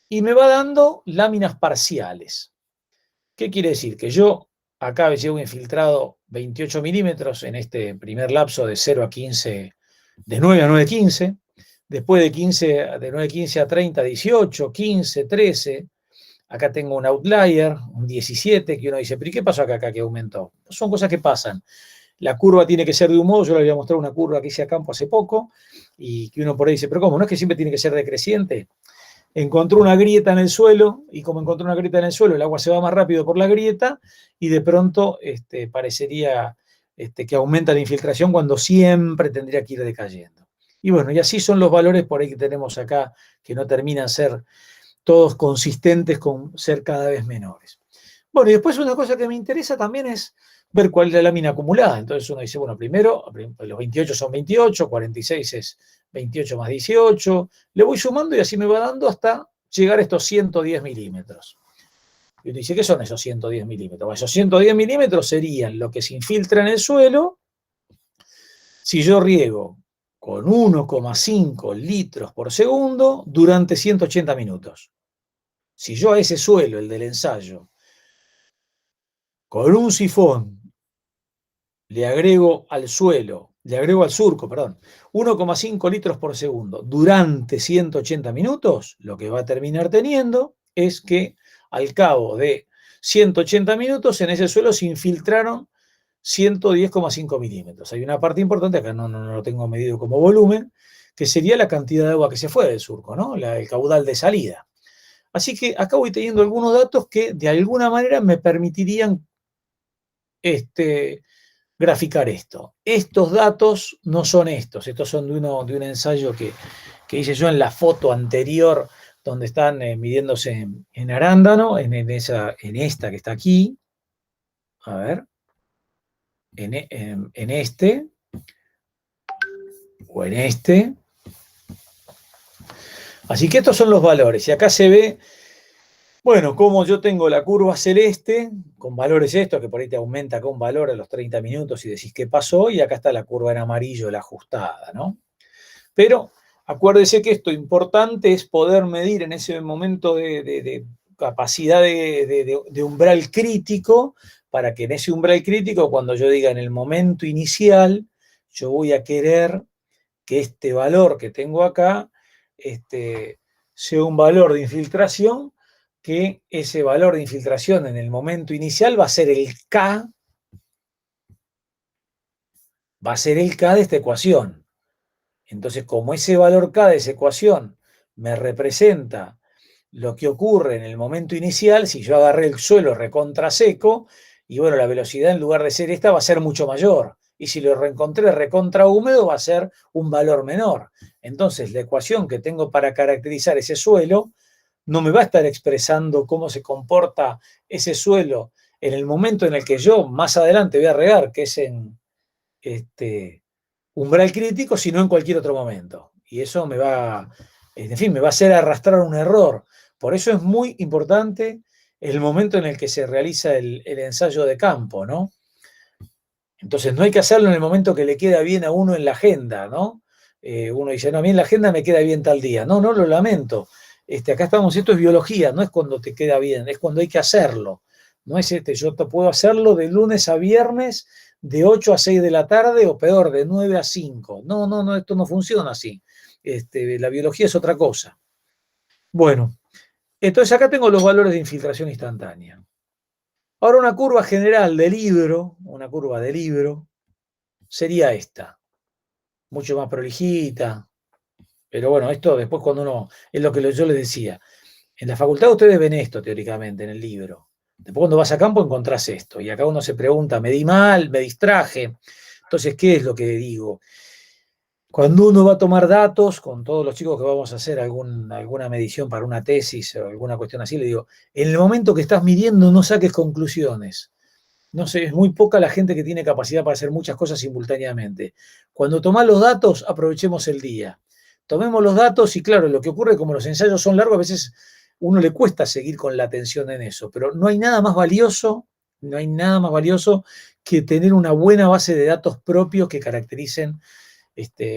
y me va dando láminas parciales. ¿Qué quiere decir? Que yo acá llevo infiltrado 28 milímetros en este primer lapso de 0 a 15, de 9 a 9:15, después de 9:15 a 30, 18, 15, 13, acá tengo un outlier, un 17, que uno dice, ¿pero y qué pasó acá que aumentó? Son cosas que pasan. La curva tiene que ser de un modo, yo les voy a mostrar una curva que hice a campo hace poco, y que uno por ahí dice, pero ¿cómo? ¿No es que siempre tiene que ser decreciente? Encontró una grieta en el suelo, y como encontró una grieta en el suelo, el agua se va más rápido por la grieta, y de pronto parecería que aumenta la infiltración cuando siempre tendría que ir decayendo. Y bueno, y así son los valores por ahí que tenemos acá, que no terminan ser todos consistentes con ser cada vez menores. Bueno, y después una cosa que me interesa también es ver cuál es la lámina acumulada. Entonces uno dice, bueno, primero, los 28 son 28, 46 es 28 más 18, le voy sumando y así me va dando hasta llegar a estos 110 milímetros. Y uno dice, ¿qué son esos 110 milímetros? Bueno, esos 110 milímetros serían lo que se infiltra en el suelo si yo riego con 1,5 litros por segundo durante 180 minutos. Si yo a ese suelo, el del ensayo, con un sifón le agrego al surco, 1,5 litros por segundo durante 180 minutos, lo que va a terminar teniendo es que al cabo de 180 minutos en ese suelo se infiltraron 110,5 milímetros. Hay una parte importante, acá no lo tengo medido como volumen, que sería la cantidad de agua que se fue del surco, ¿no? El caudal de salida. Así que acá voy teniendo algunos datos que de alguna manera me permitirían graficar esto. Estos datos no son estos son de un ensayo que hice yo en la foto anterior, donde están midiéndose en arándano, en esta que está aquí. A ver. En este. O en este. Así que estos son los valores. Y acá se ve, bueno, como yo tengo la curva celeste, con valores estos, que por ahí te aumenta acá un valor a los 30 minutos y decís qué pasó, y acá está la curva en amarillo, la ajustada, ¿no? Pero acuérdese que esto importante es poder medir en ese momento de capacidad de umbral crítico, para que en ese umbral crítico, cuando yo diga en el momento inicial, yo voy a querer que este valor que tengo acá sea un valor de infiltración, que ese valor de infiltración en el momento inicial va a ser el K, de esta ecuación. Entonces, como ese valor K de esa ecuación me representa lo que ocurre en el momento inicial, si yo agarré el suelo recontra seco y bueno, la velocidad en lugar de ser esta va a ser mucho mayor. Y si lo reencontré recontra húmedo va a ser un valor menor. Entonces la ecuación que tengo para caracterizar ese suelo no me va a estar expresando cómo se comporta ese suelo en el momento en el que yo más adelante voy a regar, que es en umbral crítico, sino en cualquier otro momento. Y eso me va, en fin, me va a hacer arrastrar un error. Por eso es muy importante el momento en el que se realiza el ensayo de campo, ¿no? Entonces no hay que hacerlo en el momento que le queda bien a uno en la agenda, ¿no? Uno dice, no, a mí en la agenda me queda bien tal día. No, lo lamento. Acá estamos, esto es biología, no es cuando te queda bien, es cuando hay que hacerlo. No es yo te puedo hacerlo de lunes a viernes, de 8 a 6 de la tarde, o peor, de 9 a 5. No, esto no funciona así. La biología es otra cosa. Bueno, entonces acá tengo los valores de infiltración instantánea. Ahora una curva general de libro, una curva de libro, sería esta. Mucho más prolijita. Pero bueno, esto después cuando uno, es lo que yo les decía. En la facultad ustedes ven esto teóricamente en el libro. Después cuando vas a campo encontrás esto. Y acá uno se pregunta, ¿me di mal? ¿Me distraje? Entonces, ¿qué es lo que digo? Cuando uno va a tomar datos, con todos los chicos que vamos a hacer alguna medición para una tesis o alguna cuestión así, le digo, en el momento que estás midiendo no saques conclusiones. No sé, es muy poca la gente que tiene capacidad para hacer muchas cosas simultáneamente. Cuando tomás los datos, aprovechemos el día. Tomemos los datos y claro, lo que ocurre, como los ensayos son largos, a veces uno le cuesta seguir con la atención en eso, pero no hay nada más valioso que tener una buena base de datos propios que caractericen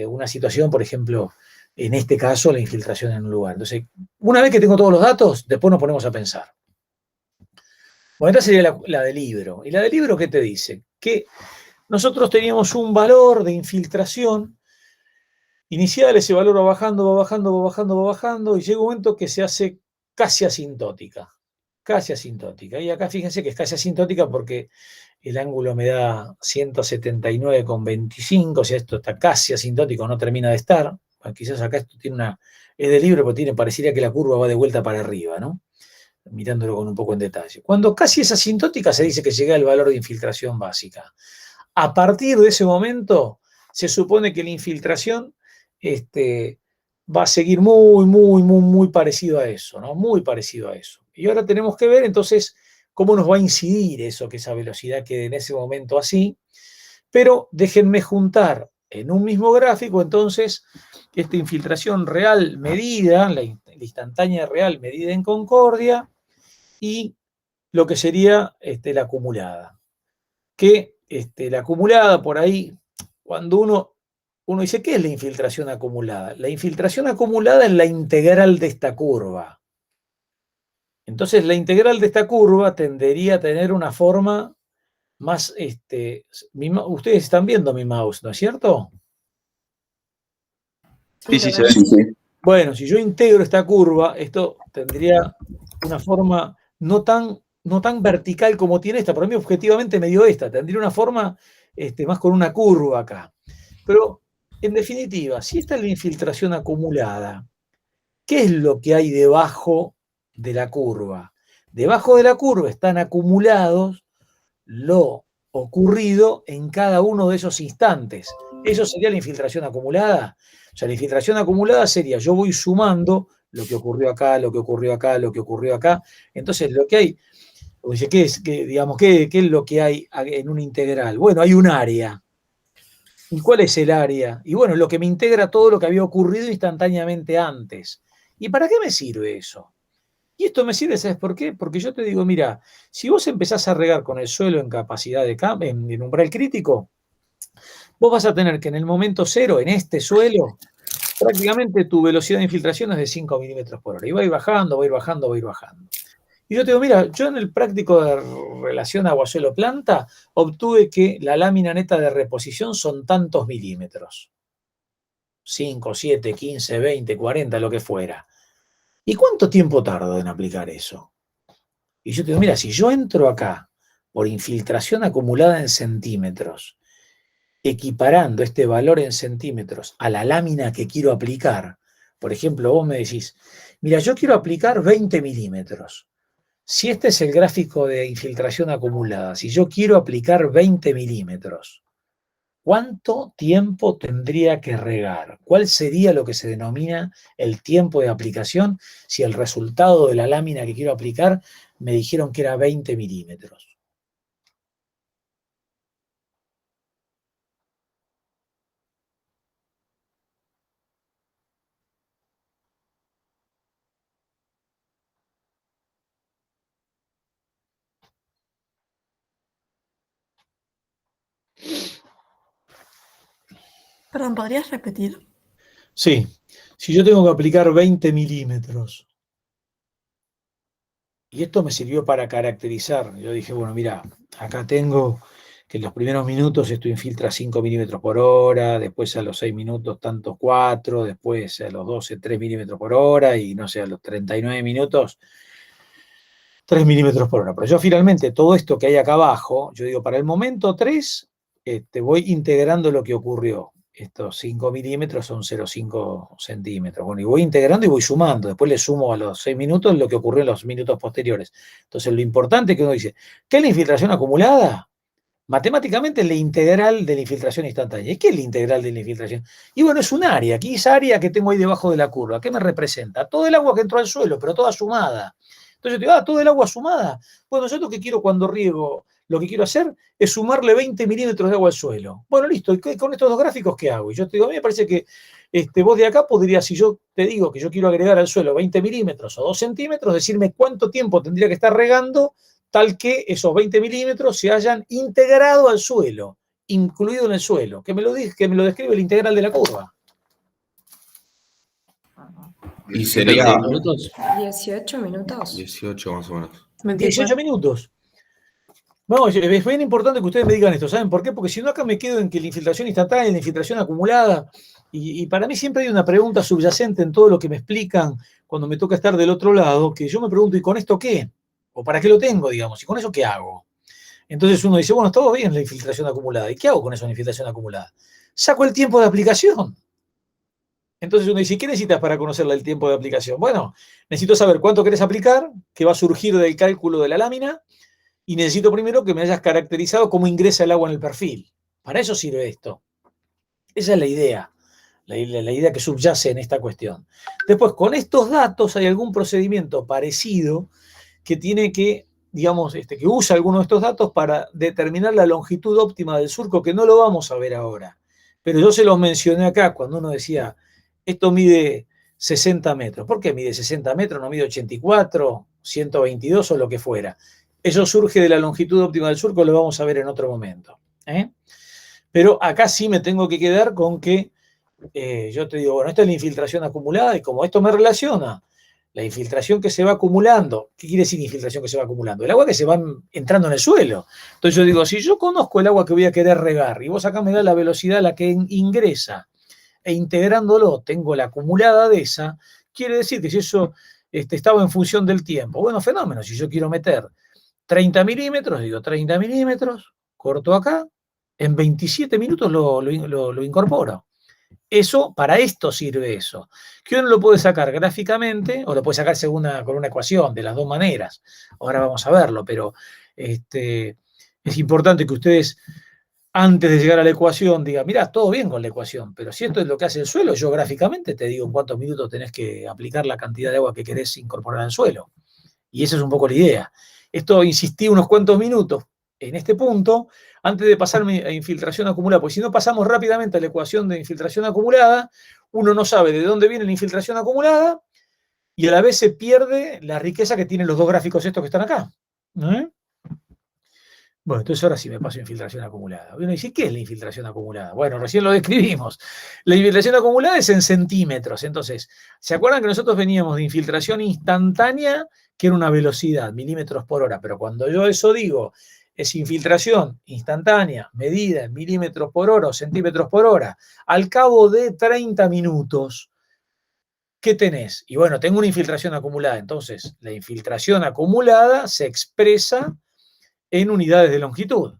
una situación, por ejemplo, en este caso, la infiltración en un lugar. Entonces, una vez que tengo todos los datos, después nos ponemos a pensar. Bueno, esta sería la del libro. ¿Y la del libro qué te dice? Que nosotros teníamos un valor de infiltración inicial, ese valor va bajando, y llega un momento que se hace casi asintótica. Y acá fíjense que es casi asintótica porque el ángulo me da 179,25, o sea, esto está casi asintótico, no termina de estar. Bueno, quizás acá esto tiene es de libro, pero parecería que la curva va de vuelta para arriba, ¿no? Mirándolo con un poco en detalle. Cuando casi es asintótica se dice que llega el valor de infiltración básica. A partir de ese momento se supone que la infiltración va a seguir muy parecido a eso, ¿no? Muy parecido a eso. Y ahora tenemos que ver entonces cómo nos va a incidir eso, que esa velocidad quede en ese momento así. Pero déjenme juntar en un mismo gráfico entonces esta infiltración real medida, la instantánea real medida en concordia, y lo que sería la acumulada. Que la acumulada por ahí, cuando uno dice, ¿qué es la infiltración acumulada? La infiltración acumulada es la integral de esta curva. Entonces la integral de esta curva tendería a tener una forma más, ustedes están viendo mi mouse, ¿no es cierto? Sí, Sí, se lo ve. vemos. Sí. Bueno, si yo integro esta curva, esto tendría una forma no tan vertical como tiene esta. Por mí objetivamente me dio esta, tendría una forma más con una curva acá. Pero en definitiva, si esta es la infiltración acumulada, ¿qué es lo que hay debajo de la curva? Debajo de la curva están acumulados lo ocurrido en cada uno de esos instantes. ¿Eso sería la infiltración acumulada? O sea, la infiltración acumulada sería, yo voy sumando lo que ocurrió acá, lo que ocurrió acá, lo que ocurrió acá. Entonces, lo que hay, ¿qué es lo que hay en una integral? Bueno, hay un área. ¿Y cuál es el área? Y bueno, lo que me integra todo lo que había ocurrido instantáneamente antes. ¿Y para qué me sirve eso? Y esto me sirve, ¿sabes por qué? Porque yo te digo, mira, si vos empezás a regar con el suelo en capacidad de en umbral crítico, vos vas a tener que en el momento cero, en este suelo, prácticamente tu velocidad de infiltración es de 5 milímetros por hora. Y va a ir bajando, va a ir bajando, va a ir bajando. Y yo te digo, mira, yo en el práctico de relación agua-suelo-planta obtuve que la lámina neta de reposición son tantos milímetros. 5, 7, 15, 20, 40, lo que fuera. ¿Y cuánto tiempo tardo en aplicar eso? Y yo te digo, mira, si yo entro acá por infiltración acumulada en centímetros, equiparando este valor en centímetros a la lámina que quiero aplicar, por ejemplo, vos me decís, mira, yo quiero aplicar 20 milímetros. Si este es el gráfico de infiltración acumulada, si yo quiero aplicar 20 milímetros, ¿cuánto tiempo tendría que regar? ¿Cuál sería lo que se denomina el tiempo de aplicación si el resultado de la lámina que quiero aplicar me dijeron que era 20 milímetros? Perdón, ¿podrías repetir? Sí, si yo tengo que aplicar 20 milímetros, y esto me sirvió para caracterizar, yo dije, bueno, mira, acá tengo que en los primeros minutos esto infiltra 5 milímetros por hora, después a los 6 minutos tanto 4, después a los 12 3 milímetros por hora, y no sé, a los 39 minutos 3 milímetros por hora. Pero yo finalmente todo esto que hay acá abajo, yo digo, para el momento 3, voy integrando lo que ocurrió. Estos 5 milímetros son 0,5 centímetros. Bueno, y voy integrando y voy sumando. Después le sumo a los 6 minutos lo que ocurrió en los minutos posteriores. Entonces, lo importante es que uno dice, ¿qué es la infiltración acumulada? Matemáticamente es la integral de la infiltración instantánea. ¿Y qué es la integral de la infiltración? Y bueno, es un área. Aquí esa área que tengo ahí debajo de la curva, ¿qué me representa? Todo el agua que entró al suelo, pero toda sumada. Entonces yo digo, todo el agua sumada. Bueno, yo lo que quiero cuando riego, lo que quiero hacer es sumarle 20 milímetros de agua al suelo. Bueno, listo, ¿y con estos dos gráficos qué hago? Y yo te digo, a mí me parece que vos de acá podrías, si yo te digo que yo quiero agregar al suelo 20 milímetros o 2 centímetros, decirme cuánto tiempo tendría que estar regando tal que esos 20 milímetros se hayan integrado al suelo, incluido en el suelo. Que me lo describe el integral de la curva. ¿Y sería 20 minutos? 18 minutos. 18 más o menos? 18 minutos. No, es bien importante que ustedes me digan esto, ¿saben por qué? Porque si no acá me quedo en que la infiltración instantánea, la infiltración acumulada, y para mí siempre hay una pregunta subyacente en todo lo que me explican cuando me toca estar del otro lado, que yo me pregunto, ¿y con esto qué? ¿O para qué lo tengo, digamos? ¿Y con eso qué hago? Entonces uno dice, bueno, está todo bien la infiltración acumulada. ¿Y qué hago con esa infiltración acumulada? Saco el tiempo de aplicación. Entonces uno dice, ¿qué necesitas para conocerle el tiempo de aplicación? Bueno, necesito saber cuánto querés aplicar, qué va a surgir del cálculo de la lámina, y necesito primero que me hayas caracterizado cómo ingresa el agua en el perfil. Para eso sirve esto. Esa es la idea, la idea que subyace en esta cuestión. Después, con estos datos hay algún procedimiento parecido que tiene que, digamos, que usa alguno de estos datos para determinar la longitud óptima del surco, que no lo vamos a ver ahora. Pero yo se los mencioné acá cuando uno decía, esto mide 60 metros. ¿Por qué mide 60 metros? No mide 84, 122 o lo que fuera. Eso surge de la longitud óptima del surco, lo vamos a ver en otro momento. Pero acá sí me tengo que quedar con que yo te digo, bueno, esta es la infiltración acumulada y como esto me relaciona, la infiltración que se va acumulando, ¿qué quiere decir infiltración que se va acumulando? El agua que se va entrando en el suelo. Entonces yo digo, si yo conozco el agua que voy a querer regar y vos acá me das la velocidad a la que ingresa e integrándolo tengo la acumulada de esa, quiere decir que si eso estaba en función del tiempo, bueno, fenómeno, si yo quiero meter 30 milímetros, digo 30 milímetros, corto acá, en 27 minutos lo incorporo. Eso, para esto sirve eso. Que uno lo puede sacar gráficamente o lo puede sacar con una ecuación, de las dos maneras. Ahora vamos a verlo, pero es importante que ustedes, antes de llegar a la ecuación, digan, mirá, todo bien con la ecuación, pero si esto es lo que hace el suelo, yo gráficamente te digo en cuántos minutos tenés que aplicar la cantidad de agua que querés incorporar al suelo. Y esa es un poco la idea. Esto insistí unos cuantos minutos en este punto, antes de pasarme a infiltración acumulada, porque si no pasamos rápidamente a la ecuación de infiltración acumulada, uno no sabe de dónde viene la infiltración acumulada y a la vez se pierde la riqueza que tienen los dos gráficos estos que están acá. Bueno, entonces ahora sí me paso a infiltración acumulada. Uno dice, ¿qué es la infiltración acumulada? Bueno, recién lo describimos. La infiltración acumulada es en centímetros. Entonces, ¿se acuerdan que nosotros veníamos de infiltración instantánea, que era una velocidad, milímetros por hora? Pero cuando yo eso digo, es infiltración instantánea, medida en milímetros por hora o centímetros por hora, al cabo de 30 minutos, ¿qué tenés? Y bueno, tengo una infiltración acumulada. Entonces, la infiltración acumulada se expresa en unidades de longitud.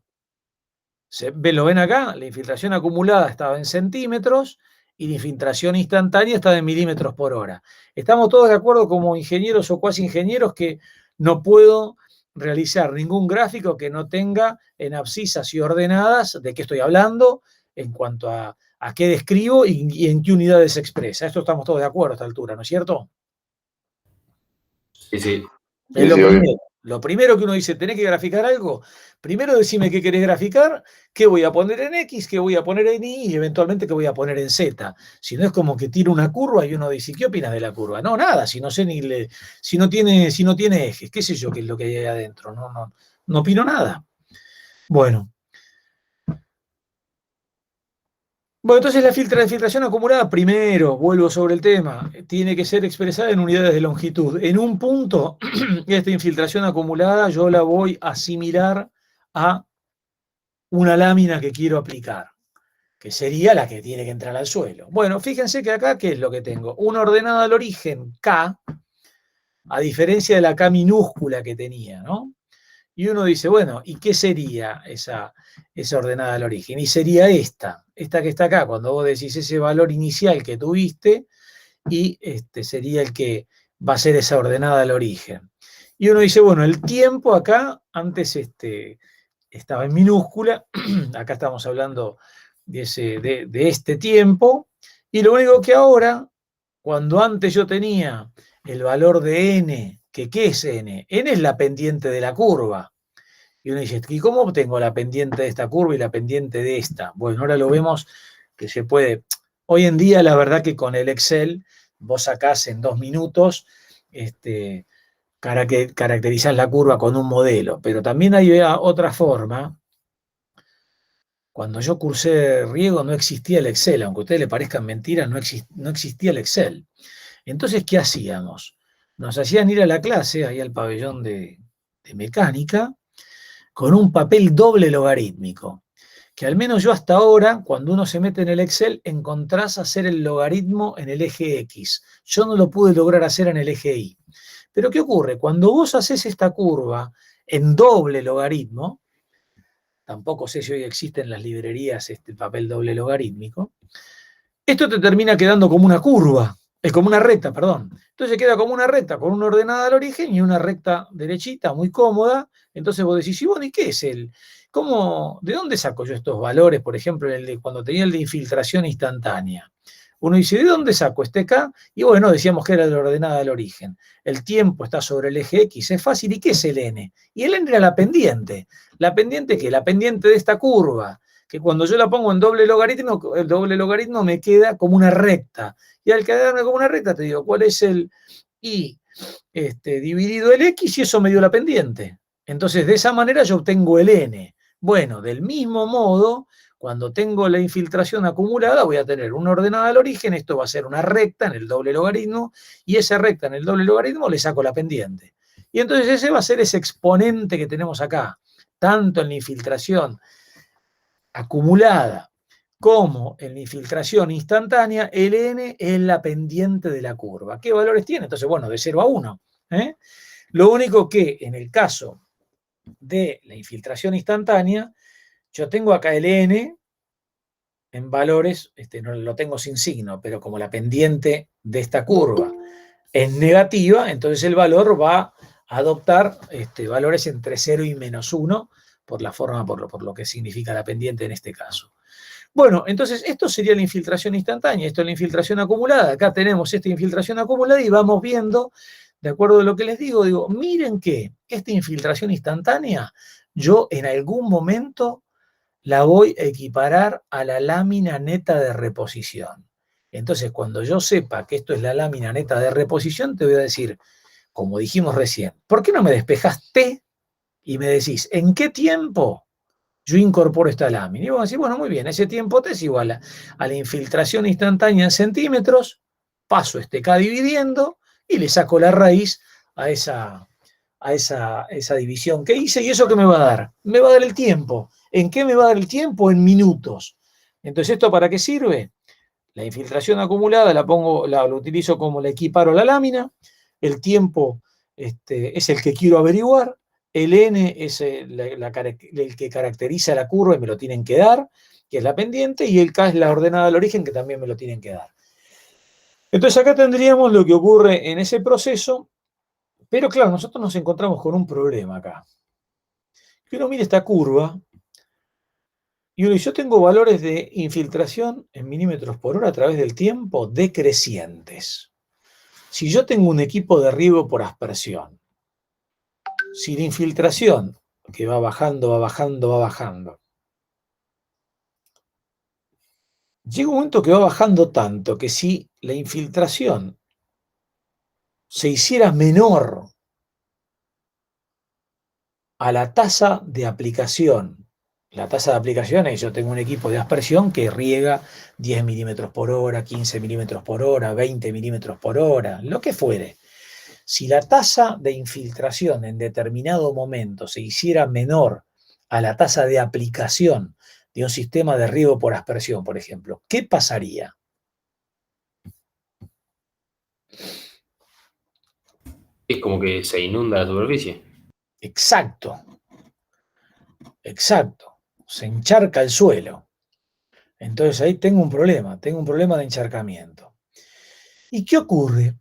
¿Lo ven acá? La infiltración acumulada estaba en centímetros y la infiltración instantánea estaba en milímetros por hora. Estamos todos de acuerdo como ingenieros o cuasi ingenieros que no puedo realizar ningún gráfico que no tenga en abscisas y ordenadas de qué estoy hablando en cuanto a qué describo y en qué unidades se expresa. Esto estamos todos de acuerdo a esta altura, ¿no es cierto? Sí, sí. Es lo Sí, obvio. primero. Lo primero que uno dice, ¿tenés que graficar algo? Primero decime qué querés graficar, qué voy a poner en X, qué voy a poner en Y y eventualmente qué voy a poner en Z. Si no es como que tiro una curva y uno dice, ¿qué opinas de la curva? No, nada, si no sé si no tiene ejes, qué sé yo qué es lo que hay ahí adentro. No opino nada. Bueno, entonces la filtración acumulada, primero, vuelvo sobre el tema, tiene que ser expresada en unidades de longitud. En un punto, esta infiltración acumulada yo la voy a asimilar a una lámina que quiero aplicar, que sería la que tiene que entrar al suelo. Bueno, fíjense que acá, ¿qué es lo que tengo? Una ordenada al origen, K, a diferencia de la K minúscula que tenía, ¿no? Y uno dice, bueno, ¿y qué sería esa ordenada al origen? Y sería esta que está acá, cuando vos decís ese valor inicial que tuviste, y sería el que va a ser esa ordenada al origen. Y uno dice, bueno, el tiempo acá, antes estaba en minúscula, acá estamos hablando de este tiempo, y lo único que ahora, cuando antes yo tenía el valor de n, ¿qué es n? N es la pendiente de la curva. Y uno dice, ¿y cómo obtengo la pendiente de esta curva y la pendiente de esta? Bueno, ahora lo vemos que se puede. Hoy en día, la verdad que con el Excel, vos sacás en 2 minutos, caracterizás la curva con un modelo. Pero también hay otra forma. Cuando yo cursé riego no existía el Excel, aunque a ustedes les parezcan mentiras, no existía el Excel. Entonces, ¿qué hacíamos? Nos hacían ir a la clase, ahí al pabellón de mecánica, con un papel doble logarítmico, que al menos yo hasta ahora, cuando uno se mete en el Excel, encontrás hacer el logaritmo en el eje X. Yo no lo pude lograr hacer en el eje Y. Pero ¿qué ocurre? Cuando vos haces esta curva en doble logaritmo, tampoco sé si hoy existen en las librerías el papel doble logarítmico, esto te termina quedando como una curva, como una recta, perdón. Entonces queda como una recta con una ordenada al origen y una recta derechita, muy cómoda. Entonces vos decís, ¿y bueno, y qué es de dónde saco yo estos valores? Por ejemplo, cuando tenía el de infiltración instantánea. Uno dice, ¿de dónde saco este K? Y bueno, decíamos que era la ordenada al origen. El tiempo está sobre el eje X, es fácil. ¿Y qué es el N? Y el N era la pendiente. ¿La pendiente qué? La pendiente de esta curva, que cuando yo la pongo en doble logaritmo, el doble logaritmo me queda como una recta. Y al quedarme como una recta te digo, ¿cuál es el Y dividido el X? Y eso me dio la pendiente. Entonces, de esa manera yo obtengo el N. Bueno, del mismo modo, cuando tengo la infiltración acumulada, voy a tener una ordenada al origen, esto va a ser una recta en el doble logaritmo, y esa recta en el doble logaritmo le saco la pendiente. Y entonces ese va a ser ese exponente que tenemos acá, tanto en la infiltración acumulada como en la infiltración instantánea, el N es la pendiente de la curva. ¿Qué valores tiene? Entonces, bueno, de 0 a 1. Lo único que en el caso de la infiltración instantánea, yo tengo acá el N en valores, no lo tengo sin signo, pero como la pendiente de esta curva es negativa, entonces el valor va a adoptar valores entre 0 y menos 1, por la forma, por lo que significa la pendiente en este caso. Bueno, entonces esto sería la infiltración instantánea, esto es la infiltración acumulada. Acá tenemos esta infiltración acumulada y vamos viendo, de acuerdo a lo que les digo, miren que esta infiltración instantánea, yo en algún momento la voy a equiparar a la lámina neta de reposición. Entonces, cuando yo sepa que esto es la lámina neta de reposición, te voy a decir, como dijimos recién, ¿por qué no me despejas T y me decís, ¿en qué tiempo yo incorporo esta lámina? Y vamos a decir, bueno, muy bien, ese tiempo T es igual a la infiltración instantánea en centímetros, paso este K dividiendo y le saco la raíz a esa división que hice. ¿Y eso qué me va a dar? Me va a dar el tiempo. ¿En qué me va a dar el tiempo? En minutos. Entonces, ¿esto para qué sirve? La infiltración acumulada lo utilizo como la equiparo a la lámina. El tiempo es el que quiero averiguar. El N es el que caracteriza la curva y me lo tienen que dar, que es la pendiente, y el K es la ordenada al origen, que también me lo tienen que dar. Entonces acá tendríamos lo que ocurre en ese proceso Pero claro, nosotros nos encontramos con un problema acá. Que uno mira esta curva y uno dice, yo tengo valores de infiltración en milímetros por hora a través del tiempo decrecientes. Si yo tengo un equipo de riego por aspersión, si la infiltración, que va bajando, va bajando, va bajando, llega un momento que va bajando tanto que si la infiltración se hiciera menor a la tasa de aplicación, la tasa de aplicación es, yo tengo un equipo de aspersión que riega 10 milímetros por hora, 15 milímetros por hora, 20 milímetros por hora, lo que fuere. Si la tasa de infiltración en determinado momento se hiciera menor a la tasa de aplicación de un sistema de riego por aspersión, por ejemplo, ¿qué pasaría? Es como que se inunda la superficie. Exacto, exacto. Se encharca el suelo. Entonces ahí tengo un problema de encharcamiento. ¿Y qué ocurre?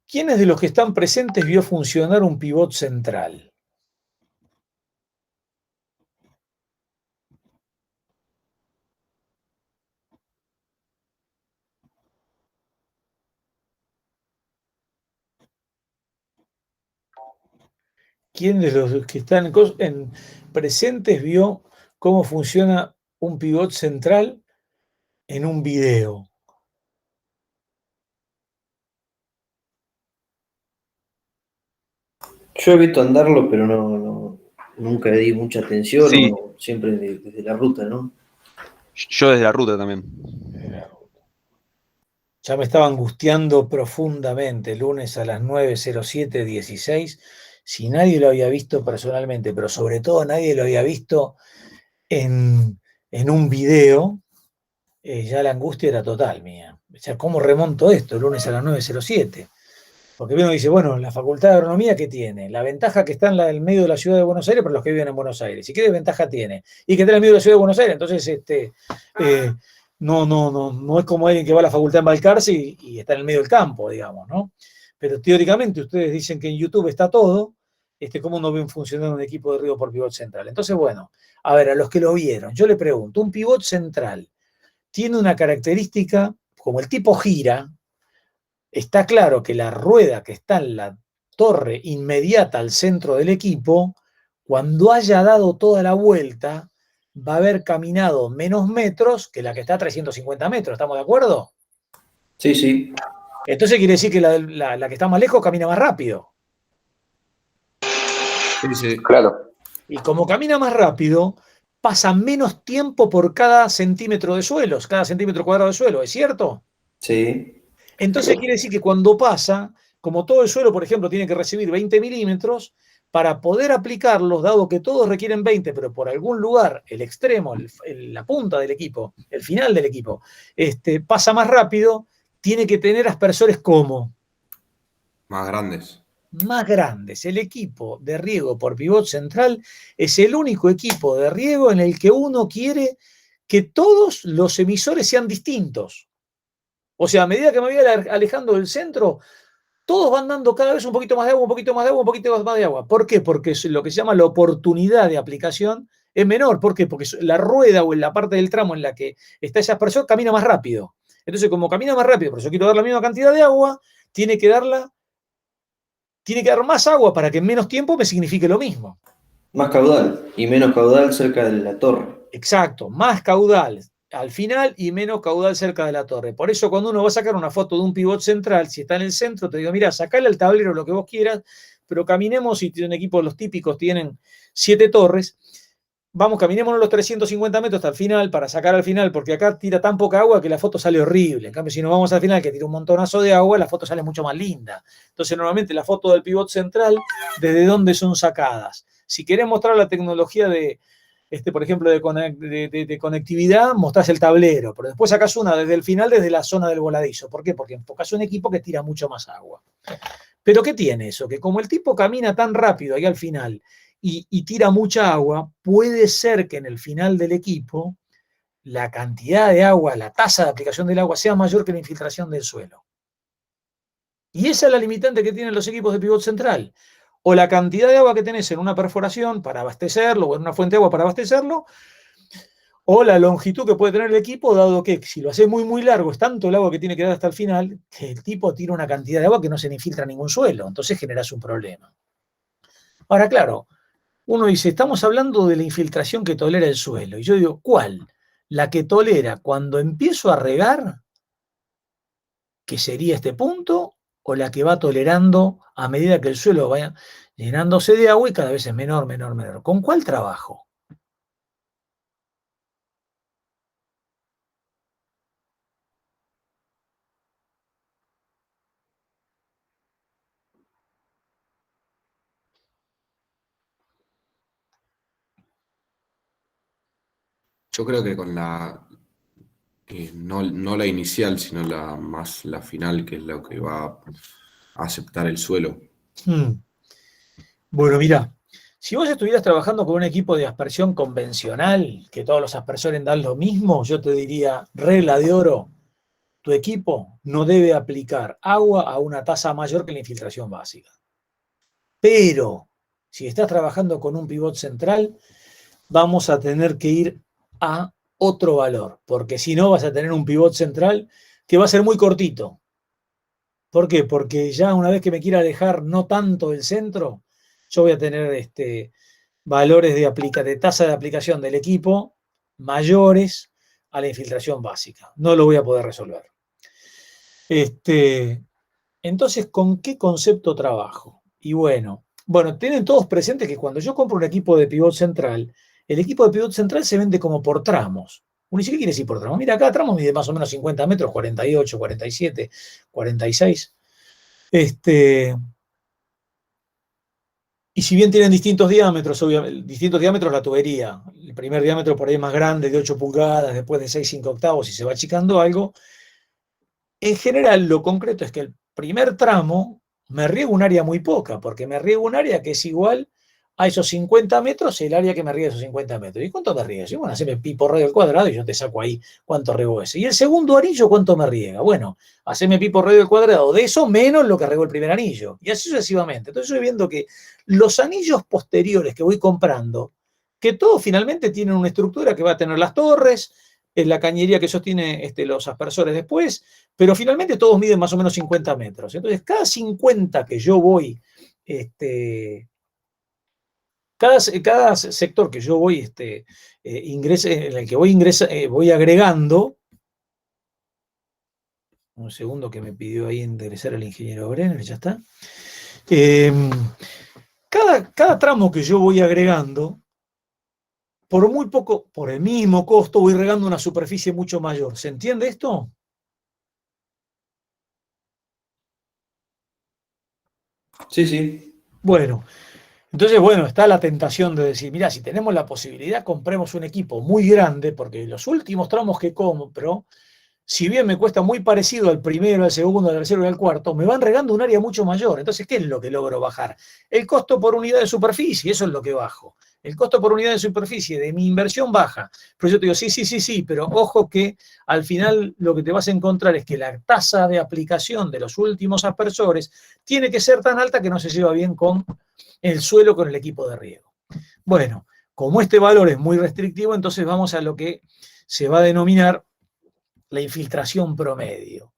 ¿Quiénes de los que están presentes vio funcionar un pivot central? ¿Quién de los que están presentes vio cómo funciona un pivot central en un video? Yo he visto andarlo, pero nunca le di mucha atención, Sí, o siempre desde la ruta, ¿no? yo desde la ruta también. Ya me estaba angustiando profundamente, lunes a las 9:07:16, si nadie lo había visto personalmente, pero sobre todo nadie lo había visto en un video, ya la angustia era total mía. O sea, ¿cómo remonto esto lunes a las 9:07? Porque uno dice, bueno, la Facultad de Agronomía, ¿qué tiene? La ventaja que está en el medio de la ciudad de Buenos Aires para los que viven en Buenos Aires. ¿Y qué desventaja tiene? Y que está en el medio de la ciudad de Buenos Aires. Entonces, no es como alguien que va a la facultad en Balcarce y está en el medio del campo, digamos, ¿no? Pero teóricamente ustedes dicen que en YouTube está todo, ¿cómo no ven funcionar un equipo de riego por pivot central? Entonces, bueno, a ver, a los que lo vieron, yo le pregunto, un pivot central tiene una característica, como el tipo gira, está claro que la rueda que está en la torre inmediata al centro del equipo, cuando haya dado toda la vuelta, va a haber caminado menos metros que la que está a 350 metros, ¿estamos de acuerdo? Sí, sí. Entonces quiere decir que la que está más lejos camina más rápido. Sí, sí. Claro. Y como camina más rápido, pasa menos tiempo por cada centímetro de suelos, cada centímetro cuadrado de suelo, ¿es cierto? Sí. Entonces quiere decir que cuando pasa, como todo el suelo, por ejemplo, tiene que recibir 20 milímetros, para poder aplicarlos, dado que todos requieren 20, pero por algún lugar, el extremo, la punta del equipo, el final del equipo, pasa más rápido, tiene que tener aspersores como Más grandes. más grandes. El equipo de riego por pivot central es el único equipo de riego en el que uno quiere que todos los emisores sean distintos. O sea, a medida que me voy alejando del centro, todos van dando cada vez un poquito más de agua, un poquito más de agua, un poquito más de agua. ¿Por qué? Porque lo que se llama la oportunidad de aplicación es menor. ¿Por qué? Porque la rueda o en la parte del tramo en la que está esa aspersor camina más rápido. Entonces, como camina más rápido, pero yo quiero dar la misma cantidad de agua, tiene que dar más agua para que en menos tiempo me signifique lo mismo. Más caudal y menos caudal cerca de la torre. Exacto, más caudal al final y menos caudal cerca de la torre. Por eso cuando uno va a sacar una foto de un pivot central, si está en el centro, te digo, mira, sacale al tablero lo que vos quieras, pero caminemos, si tiene un equipo, los típicos tienen 7 torres, vamos, caminémonos los 350 metros hasta el final para sacar al final, porque acá tira tan poca agua que la foto sale horrible. En cambio, si nos vamos al final, que tira un montonazo de agua, la foto sale mucho más linda. Entonces, normalmente la foto del pivot central, ¿desde dónde son sacadas? Si querés mostrar la tecnología de, por ejemplo, de conectividad, mostrás el tablero, pero después sacás una desde el final, desde la zona del voladizo. ¿Por qué? Porque enfocás un equipo que tira mucho más agua. Pero ¿qué tiene eso? Que como el tipo camina tan rápido ahí al final y tira mucha agua, puede ser que en el final del equipo la cantidad de agua, la tasa de aplicación del agua sea mayor que la infiltración del suelo. Y esa es la limitante que tienen los equipos de pivot central. O la cantidad de agua que tenés en una perforación para abastecerlo, o en una fuente de agua para abastecerlo, o la longitud que puede tener el equipo, dado que si lo haces muy, muy largo, es tanto el agua que tiene que dar hasta el final, que el tipo tira una cantidad de agua que no se le infiltra a ningún suelo. Entonces generas un problema. Ahora, claro, uno dice, estamos hablando de la infiltración que tolera el suelo. Y yo digo, ¿cuál? La que tolera cuando empiezo a regar, que sería este punto, o la que va tolerando a medida que el suelo vaya llenándose de agua y cada vez es menor, menor, menor. ¿Con cuál trabajo? Yo creo que con no la inicial, sino la final, que es lo que va a aceptar el suelo. Bueno, mira, si vos estuvieras trabajando con un equipo de aspersión convencional, que todos los aspersores dan lo mismo, yo te diría, regla de oro, tu equipo no debe aplicar agua a una tasa mayor que la infiltración básica. Pero, si estás trabajando con un pivot central, vamos a tener que ir a otro valor, porque si no vas a tener un pivot central que va a ser muy cortito. ¿Por qué? Porque ya una vez que me quiera alejar no tanto del centro, yo voy a tener valores de tasa de aplicación del equipo mayores a la infiltración básica. No lo voy a poder resolver. Entonces, ¿con qué concepto trabajo? Y bueno, tienen todos presentes que cuando yo compro un equipo de pivot central, el equipo de pivot central se vende como por tramos. Uno dice, ¿qué quiere decir por tramos? Mira, cada tramo mide más o menos 50 metros, 48, 47, 46. Y si bien tienen distintos diámetros, obviamente, distintos diámetros la tubería. El primer diámetro por ahí es más grande, de 8 pulgadas, después de 6, 5 octavos, y se va achicando algo. En general, lo concreto es que el primer tramo me riego un área muy poca, porque me riego un área que es igual a esos 50 metros, el área que me riega esos 50 metros. ¿Y cuánto me riega? Y bueno, haceme pi por radio al cuadrado y yo te saco ahí cuánto riego ese. ¿Y el segundo anillo cuánto me riega? Bueno, haceme pi por radio al cuadrado de eso menos lo que regó el primer anillo. Y así sucesivamente. Entonces estoy viendo que los anillos posteriores que voy comprando, que todos finalmente tienen una estructura que va a tener las torres, la cañería que sostiene los aspersores después, pero finalmente todos miden más o menos 50 metros. Entonces, cada 50 que yo voy, cada sector que yo voy, en el que voy agregando, un segundo que me pidió ahí ingresar el ingeniero Brenner, ya está. Cada tramo que yo voy agregando, por muy poco, por el mismo costo, voy regando una superficie mucho mayor. ¿Se entiende esto? Sí, sí. Bueno, entonces, está la tentación de decir, mira, si tenemos la posibilidad, compremos un equipo muy grande, porque los últimos tramos que compro, si bien me cuesta muy parecido al primero, al segundo, al tercero y al cuarto, me van regando un área mucho mayor. Entonces, ¿qué es lo que logro bajar? El costo por unidad de superficie, eso es lo que bajo. El costo por unidad de superficie de mi inversión baja. Pero yo te digo, sí, pero ojo que al final lo que te vas a encontrar es que la tasa de aplicación de los últimos aspersores tiene que ser tan alta que no se lleva bien con el suelo, con el equipo de riego. Bueno, como este valor es muy restrictivo, entonces vamos a lo que se va a denominar la infiltración promedio.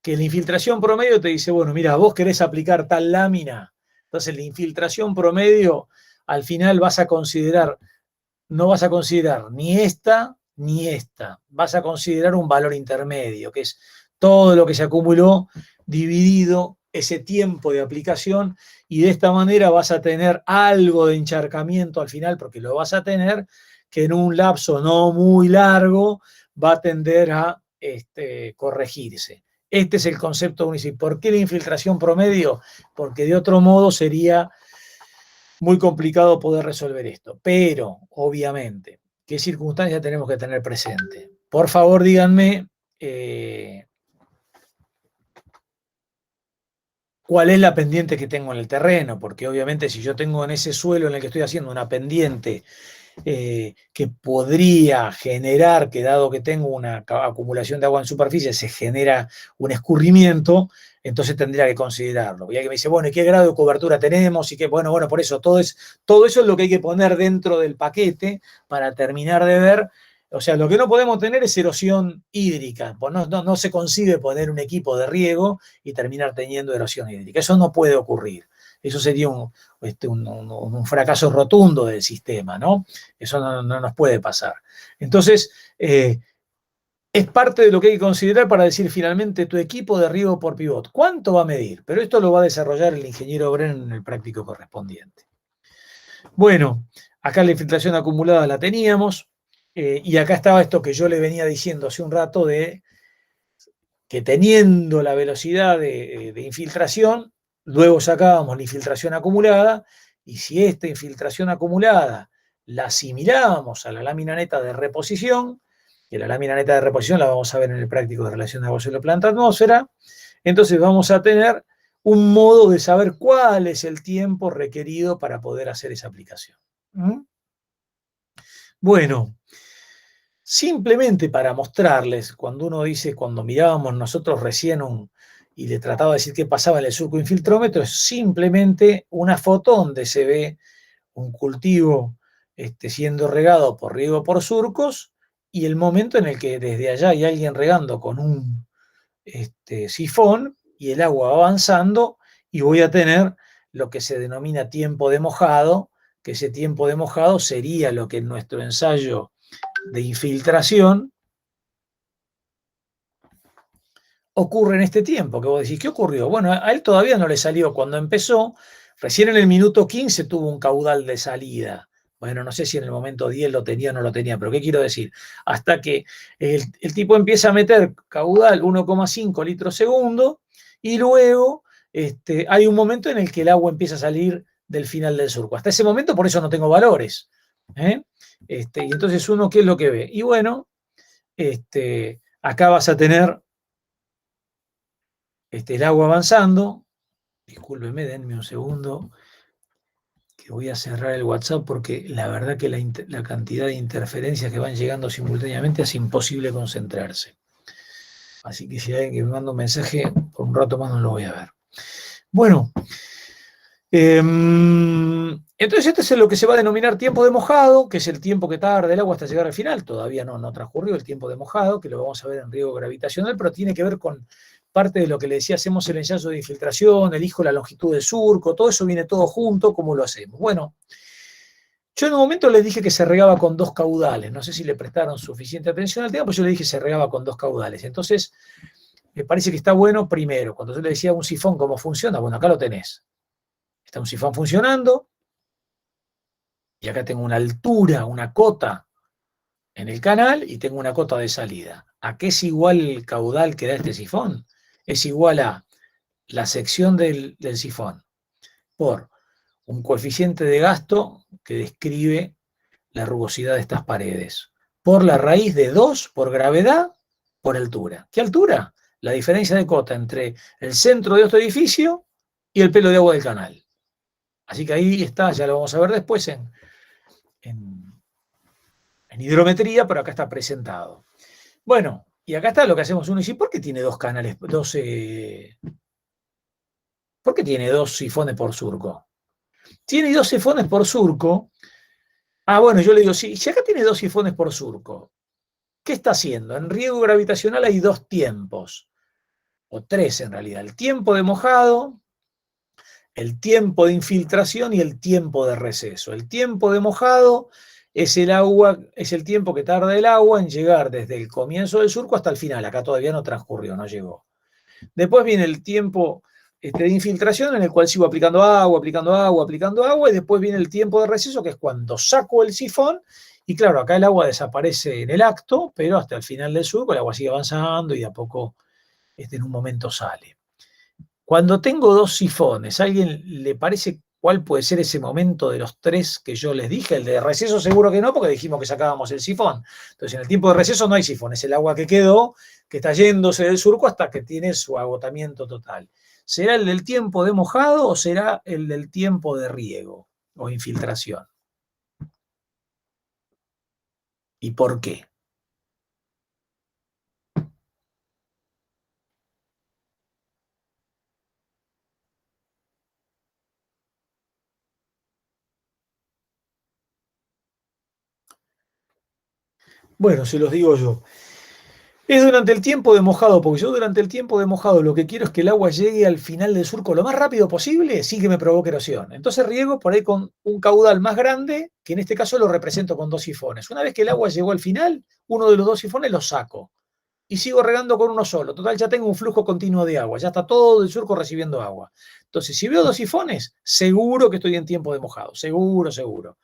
Que la infiltración promedio te dice, bueno, mira, vos querés aplicar tal lámina, entonces la infiltración promedio al final no vas a considerar ni esta ni esta, vas a considerar un valor intermedio, que es todo lo que se acumuló dividido ese tiempo de aplicación, y de esta manera vas a tener algo de encharcamiento al final, porque lo vas a tener, que en un lapso no muy largo va a tender a corregirse. Este es el concepto único. ¿Y por qué la infiltración promedio? Porque de otro modo sería muy complicado poder resolver esto. Pero, obviamente, ¿qué circunstancias tenemos que tener presente? Por favor, díganme cuál es la pendiente que tengo en el terreno, porque obviamente si yo tengo en ese suelo en el que estoy haciendo una pendiente que podría generar, que dado que tengo una acumulación de agua en superficie, se genera un escurrimiento, entonces tendría que considerarlo. Y alguien me dice, bueno, ¿y qué grado de cobertura tenemos? Y que, bueno, por eso, todo eso es lo que hay que poner dentro del paquete para terminar de ver. O sea, lo que no podemos tener es erosión hídrica. Pues no se concibe poner un equipo de riego y terminar teniendo erosión hídrica. Eso no puede ocurrir. Eso sería un fracaso rotundo del sistema, ¿no? Eso no nos puede pasar. Entonces, es parte de lo que hay que considerar para decir finalmente tu equipo de riego por pivot. ¿Cuánto va a medir? Pero esto lo va a desarrollar el ingeniero Bren en el práctico correspondiente. Bueno, acá la infiltración acumulada la teníamos. Y acá estaba esto que yo le venía diciendo hace un rato de que teniendo la velocidad de infiltración, luego sacábamos la infiltración acumulada, y si esta infiltración acumulada la asimilábamos a la lámina neta de reposición, que la lámina neta de reposición la vamos a ver en el práctico de relación de agua, suelo, planta, atmósfera, entonces vamos a tener un modo de saber cuál es el tiempo requerido para poder hacer esa aplicación. Bueno, simplemente para mostrarles, cuando mirábamos nosotros recién y le trataba de decir qué pasaba en el surco infiltrómetro, es simplemente una foto donde se ve un cultivo siendo regado por riego por surcos, y el momento en el que desde allá hay alguien regando con un sifón y el agua va avanzando, y voy a tener lo que se denomina tiempo de mojado, que ese tiempo de mojado sería lo que en nuestro ensayo de infiltración ocurre en este tiempo, que vos decís, ¿qué ocurrió? Bueno, a él todavía no le salió cuando empezó, recién en el minuto 15 tuvo un caudal de salida. Bueno, no sé si en el momento 10 lo tenía o no lo tenía, pero ¿qué quiero decir? Hasta que el tipo empieza a meter caudal 1,5 litros segundo, y luego hay un momento en el que el agua empieza a salir del final del surco. Hasta ese momento, por eso no tengo valores. Y entonces uno, ¿qué es lo que ve? Y bueno, acá vas a tener el agua avanzando. Discúlpenme, denme un segundo, que voy a cerrar el WhatsApp porque la verdad que la cantidad de interferencias que van llegando simultáneamente es imposible concentrarse. Así que si hay alguien que me manda un mensaje, por un rato más no lo voy a ver. Bueno, entonces este es lo que se va a denominar tiempo de mojado, que es el tiempo que tarda el agua hasta llegar al final. Todavía no transcurrió el tiempo de mojado, que lo vamos a ver en riego gravitacional, pero tiene que ver con parte de lo que le decía, hacemos el ensayo de infiltración, elijo la longitud del surco, todo eso viene todo junto, ¿cómo lo hacemos? Bueno, yo en un momento les dije que se regaba con 2 caudales, no sé si le prestaron suficiente atención al tema, pero yo le dije que se regaba con 2 caudales. Entonces, me parece que está bueno, primero, cuando yo le decía a un sifón cómo funciona, bueno, acá lo tenés. Está un sifón funcionando, y acá tengo una altura, una cota en el canal, y tengo una cota de salida. ¿A qué es igual el caudal que da este sifón? Es igual a la sección del sifón por un coeficiente de gasto que describe la rugosidad de estas paredes, por la raíz de 2 por gravedad por altura. ¿Qué altura? La diferencia de cota entre el centro de este edificio y el pelo de agua del canal. Así que ahí está, ya lo vamos a ver después en hidrometría, pero acá está presentado. Bueno, y acá está lo que hacemos uno. Y dice, ¿por qué tiene 2 canales, ¿por qué tiene 2 sifones por surco? Tiene 2 sifones por surco. Bueno, yo le digo, si acá tiene 2 sifones por surco, ¿qué está haciendo? En riego gravitacional hay 2 tiempos, o 3 en realidad. El tiempo de mojado, el tiempo de infiltración y el tiempo de receso. El tiempo de mojado es el tiempo que tarda el agua en llegar desde el comienzo del surco hasta el final. Acá todavía no transcurrió, no llegó. Después viene el tiempo de infiltración, en el cual sigo aplicando agua, y después viene el tiempo de receso, que es cuando saco el sifón, y claro, acá el agua desaparece en el acto, pero hasta el final del surco el agua sigue avanzando y de a poco en un momento sale. Cuando tengo 2 sifones, ¿a alguien le parece cuál puede ser ese momento de los 3 que yo les dije? El de receso seguro que no, porque dijimos que sacábamos el sifón. Entonces en el tiempo de receso no hay sifón, es el agua que quedó, que está yéndose del surco hasta que tiene su agotamiento total. ¿Será el del tiempo de mojado o será el del tiempo de riego o infiltración? ¿Y por qué? Bueno, se los digo yo. Es durante el tiempo de mojado, porque yo durante el tiempo de mojado lo que quiero es que el agua llegue al final del surco lo más rápido posible sin que me provoque erosión. Entonces riego por ahí con un caudal más grande, que en este caso lo represento con 2 sifones. Una vez que el agua llegó al final, uno de los 2 sifones lo saco y sigo regando con uno solo. Total, ya tengo un flujo continuo de agua, ya está todo el surco recibiendo agua. Entonces, si veo 2 sifones, seguro que estoy en tiempo de mojado, seguro, seguro.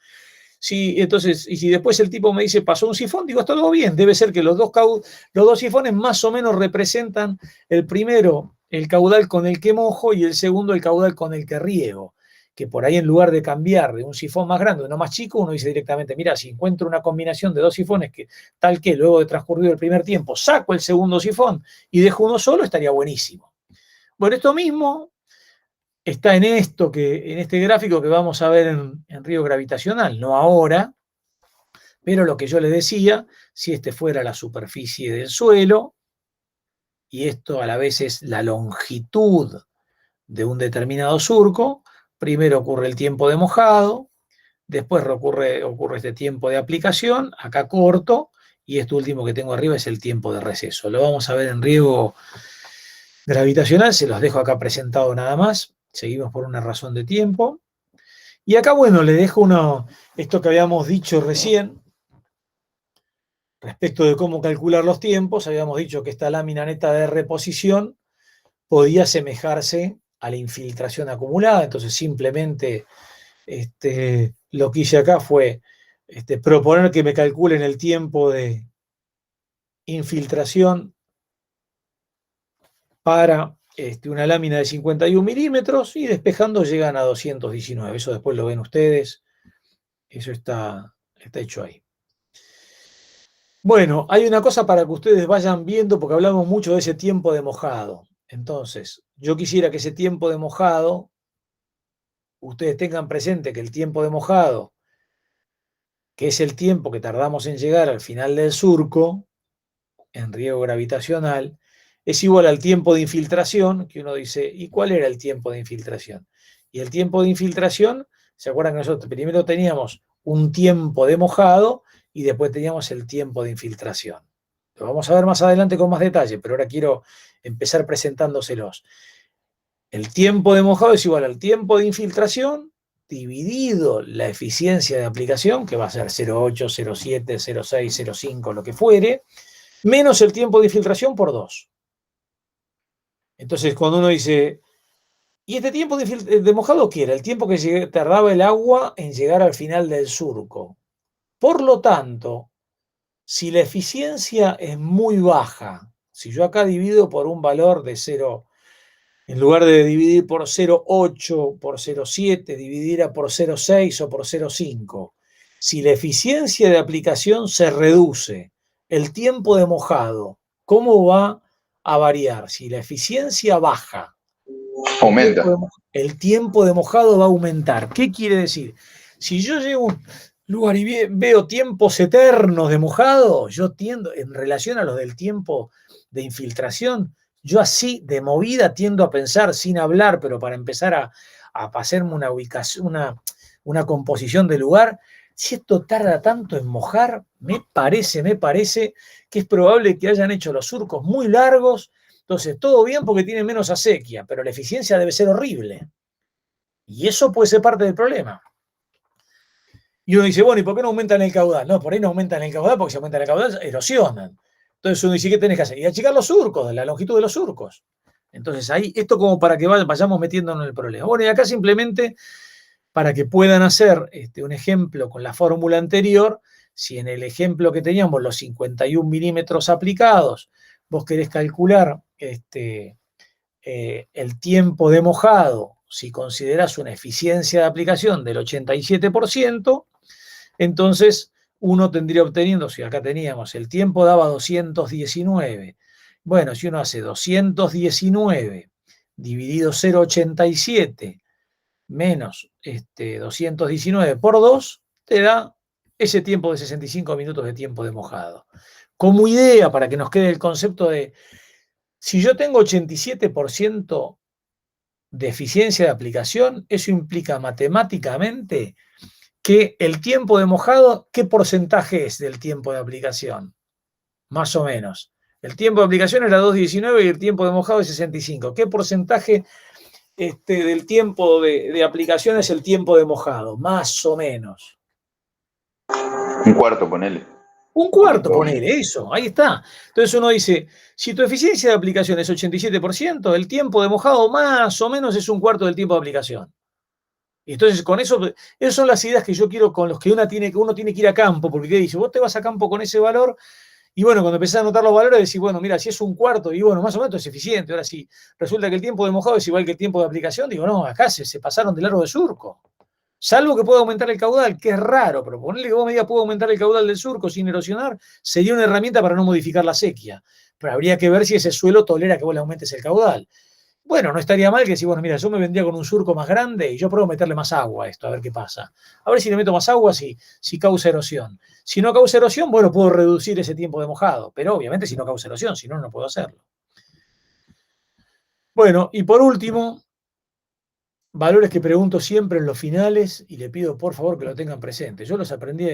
Sí, entonces, y si después el tipo me dice pasó un sifón, digo, está todo bien, debe ser que los dos sifones más o menos representan el primero, el caudal con el que mojo, y el segundo, el caudal con el que riego. Que por ahí en lugar de cambiar de un sifón más grande a uno más chico, uno dice directamente, mira, si encuentro una combinación de 2 sifones que tal que luego de transcurrido el primer tiempo saco el segundo sifón y dejo uno solo, estaría buenísimo. Bueno, esto mismo está en este gráfico que vamos a ver en río gravitacional, no ahora, pero lo que yo le decía, si este fuera la superficie del suelo, y esto a la vez es la longitud de un determinado surco, primero ocurre el tiempo de mojado, después ocurre este tiempo de aplicación, acá corto, y esto último que tengo arriba es el tiempo de receso. Lo vamos a ver en riego gravitacional, se los dejo acá presentado nada más. Seguimos por una razón de tiempo. Y acá, bueno, le dejo esto que habíamos dicho recién, respecto de cómo calcular los tiempos. Habíamos dicho que esta lámina neta de reposición podía asemejarse a la infiltración acumulada. Entonces, simplemente lo que hice acá fue proponer que me calculen el tiempo de infiltración para una lámina de 51 milímetros y despejando llegan a 219. Eso después lo ven ustedes. Eso está hecho ahí. Bueno, hay una cosa para que ustedes vayan viendo, porque hablamos mucho de ese tiempo de mojado. Entonces, yo quisiera que ese tiempo de mojado, ustedes tengan presente que el tiempo de mojado, que es el tiempo que tardamos en llegar al final del surco, en riego gravitacional, es igual al tiempo de infiltración, que uno dice, ¿y cuál era el tiempo de infiltración? Y el tiempo de infiltración, ¿se acuerdan que nosotros primero teníamos un tiempo de mojado y después teníamos el tiempo de infiltración? Lo vamos a ver más adelante con más detalle, pero ahora quiero empezar presentándoselos. El tiempo de mojado es igual al tiempo de infiltración dividido la eficiencia de aplicación, que va a ser 0,8, 0,7, 0,6, 0,5, lo que fuere, menos el tiempo de infiltración por 2. Entonces, cuando uno dice, ¿y este tiempo de mojado qué era? El tiempo que tardaba el agua en llegar al final del surco. Por lo tanto, si la eficiencia es muy baja, si yo acá divido por un valor de 0, en lugar de dividir por 0,8, por 0,7, dividiera por 0,6 o por 0,5, si la eficiencia de aplicación se reduce, el tiempo de mojado, ¿cómo va a variar? Si la eficiencia baja, Aumenta. el tiempo de mojado va a aumentar. ¿Qué quiere decir? Si yo llego a un lugar y veo tiempos eternos de mojado, yo tiendo, en relación a los del tiempo de infiltración, yo así de movida tiendo a pensar sin hablar, pero para empezar a hacerme una ubicación, una composición de lugar. Si esto tarda tanto en mojar, me parece que es probable que hayan hecho los surcos muy largos. Entonces, todo bien porque tiene menos acequia, pero la eficiencia debe ser horrible. Y eso puede ser parte del problema. Y uno dice, bueno, ¿y por qué no aumentan el caudal? No, por ahí no aumentan el caudal porque si aumentan el caudal erosionan. Entonces uno dice, ¿qué tenés que hacer? Y achicar los surcos, la longitud de los surcos. Entonces ahí, esto como para que vayamos metiéndonos en el problema. Bueno, y acá simplemente, para que puedan hacer un ejemplo con la fórmula anterior, si en el ejemplo que teníamos los 51 milímetros aplicados, vos querés calcular el tiempo de mojado, si considerás una eficiencia de aplicación del 87%, entonces uno tendría obteniendo, si acá teníamos, el tiempo daba 219. Bueno, si uno hace 219 dividido 0,87 menos 219 por 2, te da ese tiempo de 65 minutos de tiempo de mojado. Como idea, para que nos quede el concepto de, si yo tengo 87% de eficiencia de aplicación, eso implica matemáticamente que el tiempo de mojado, ¿qué porcentaje es del tiempo de aplicación? Más o menos. El tiempo de aplicación era 2,19 y el tiempo de mojado es 65. ¿Qué porcentaje del tiempo de aplicación es el tiempo de mojado? Más o menos. Un cuarto, ponele. Un cuarto, ponele, eso, ahí está. Entonces uno dice, si tu eficiencia de aplicación es 87%, el tiempo de mojado más o menos es un cuarto del tiempo de aplicación. Y entonces con eso, esas son las ideas que yo quiero, con los que uno tiene que ir a campo, porque ¿qué dice? Vos te vas a campo con ese valor, y bueno, cuando empezás a anotar los valores, decís, bueno, mira, si es un cuarto, y bueno, más o menos es eficiente. Ahora sí, resulta que el tiempo de mojado es igual que el tiempo de aplicación, digo, no, acá se pasaron de largo de surco. Salvo que pueda aumentar el caudal, que es raro, pero ponerle que vos me digas puedo aumentar el caudal del surco sin erosionar, sería una herramienta para no modificar la sequía. Pero habría que ver si ese suelo tolera que vos le aumentes el caudal. Bueno, no estaría mal que si, bueno, mira, yo me vendría con un surco más grande y yo pruebo meterle más agua a esto, a ver qué pasa. A ver si le meto más agua, si causa erosión. Si no causa erosión, bueno, puedo reducir ese tiempo de mojado, pero obviamente si no causa erosión, si no, no puedo hacerlo. Bueno, y por último, valores que pregunto siempre en los finales y le pido por favor que lo tengan presente. Yo los aprendí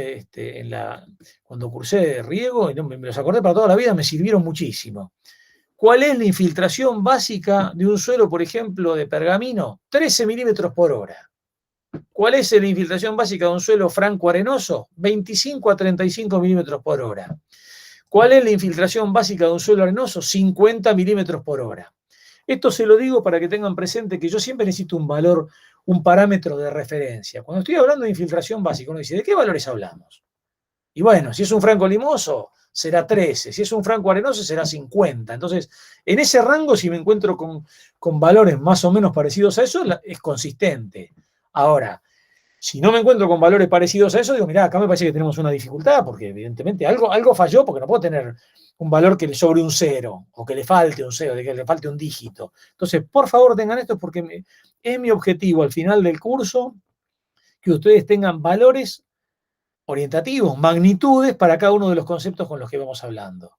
cuando cursé riego y me los acordé para toda la vida, me sirvieron muchísimo. ¿Cuál es la infiltración básica de un suelo, por ejemplo, de pergamino? 13 milímetros por hora. ¿Cuál es la infiltración básica de un suelo franco-arenoso? 25 a 35 milímetros por hora. ¿Cuál es la infiltración básica de un suelo arenoso? 50 milímetros por hora. Esto se lo digo para que tengan presente que yo siempre necesito un valor, un parámetro de referencia. Cuando estoy hablando de infiltración básica, uno dice, ¿de qué valores hablamos? Y bueno, si es un franco limoso, será 13. Si es un franco arenoso, será 50. Entonces, en ese rango, si me encuentro con valores más o menos parecidos a eso, es consistente. Ahora, si no me encuentro con valores parecidos a eso, digo, mirá, acá me parece que tenemos una dificultad, porque evidentemente algo falló, porque no puedo tener un valor que le sobre un 0, o que le falte un 0, que le falte un dígito. Entonces, por favor, tengan esto, porque es mi objetivo al final del curso, que ustedes tengan valores orientativos, magnitudes para cada uno de los conceptos con los que vamos hablando.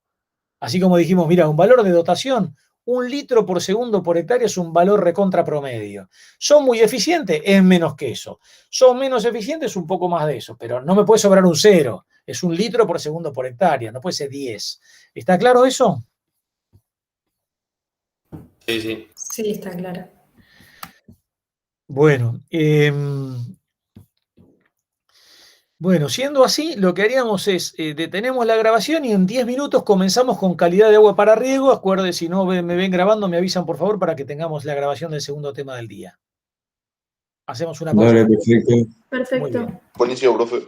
Así como dijimos, mira, un valor de dotación, 1 litro por segundo por hectárea es un valor recontra promedio. ¿Son muy eficientes? Es menos que eso. ¿Son menos eficientes? Un poco más de eso, pero no me puede sobrar un 0. Es 1 litro por segundo por hectárea, no puede ser 10. ¿Está claro eso? Sí, sí. Sí, está claro. Bueno, siendo así, lo que haríamos es, detenemos la grabación y en 10 minutos comenzamos con calidad de agua para riego. Acuérdense, si no me ven grabando, me avisan por favor para que tengamos la grabación del segundo tema del día. Hacemos una pausa. Dale, perfecto. Perfecto. Muy bien. Buenísimo, profe.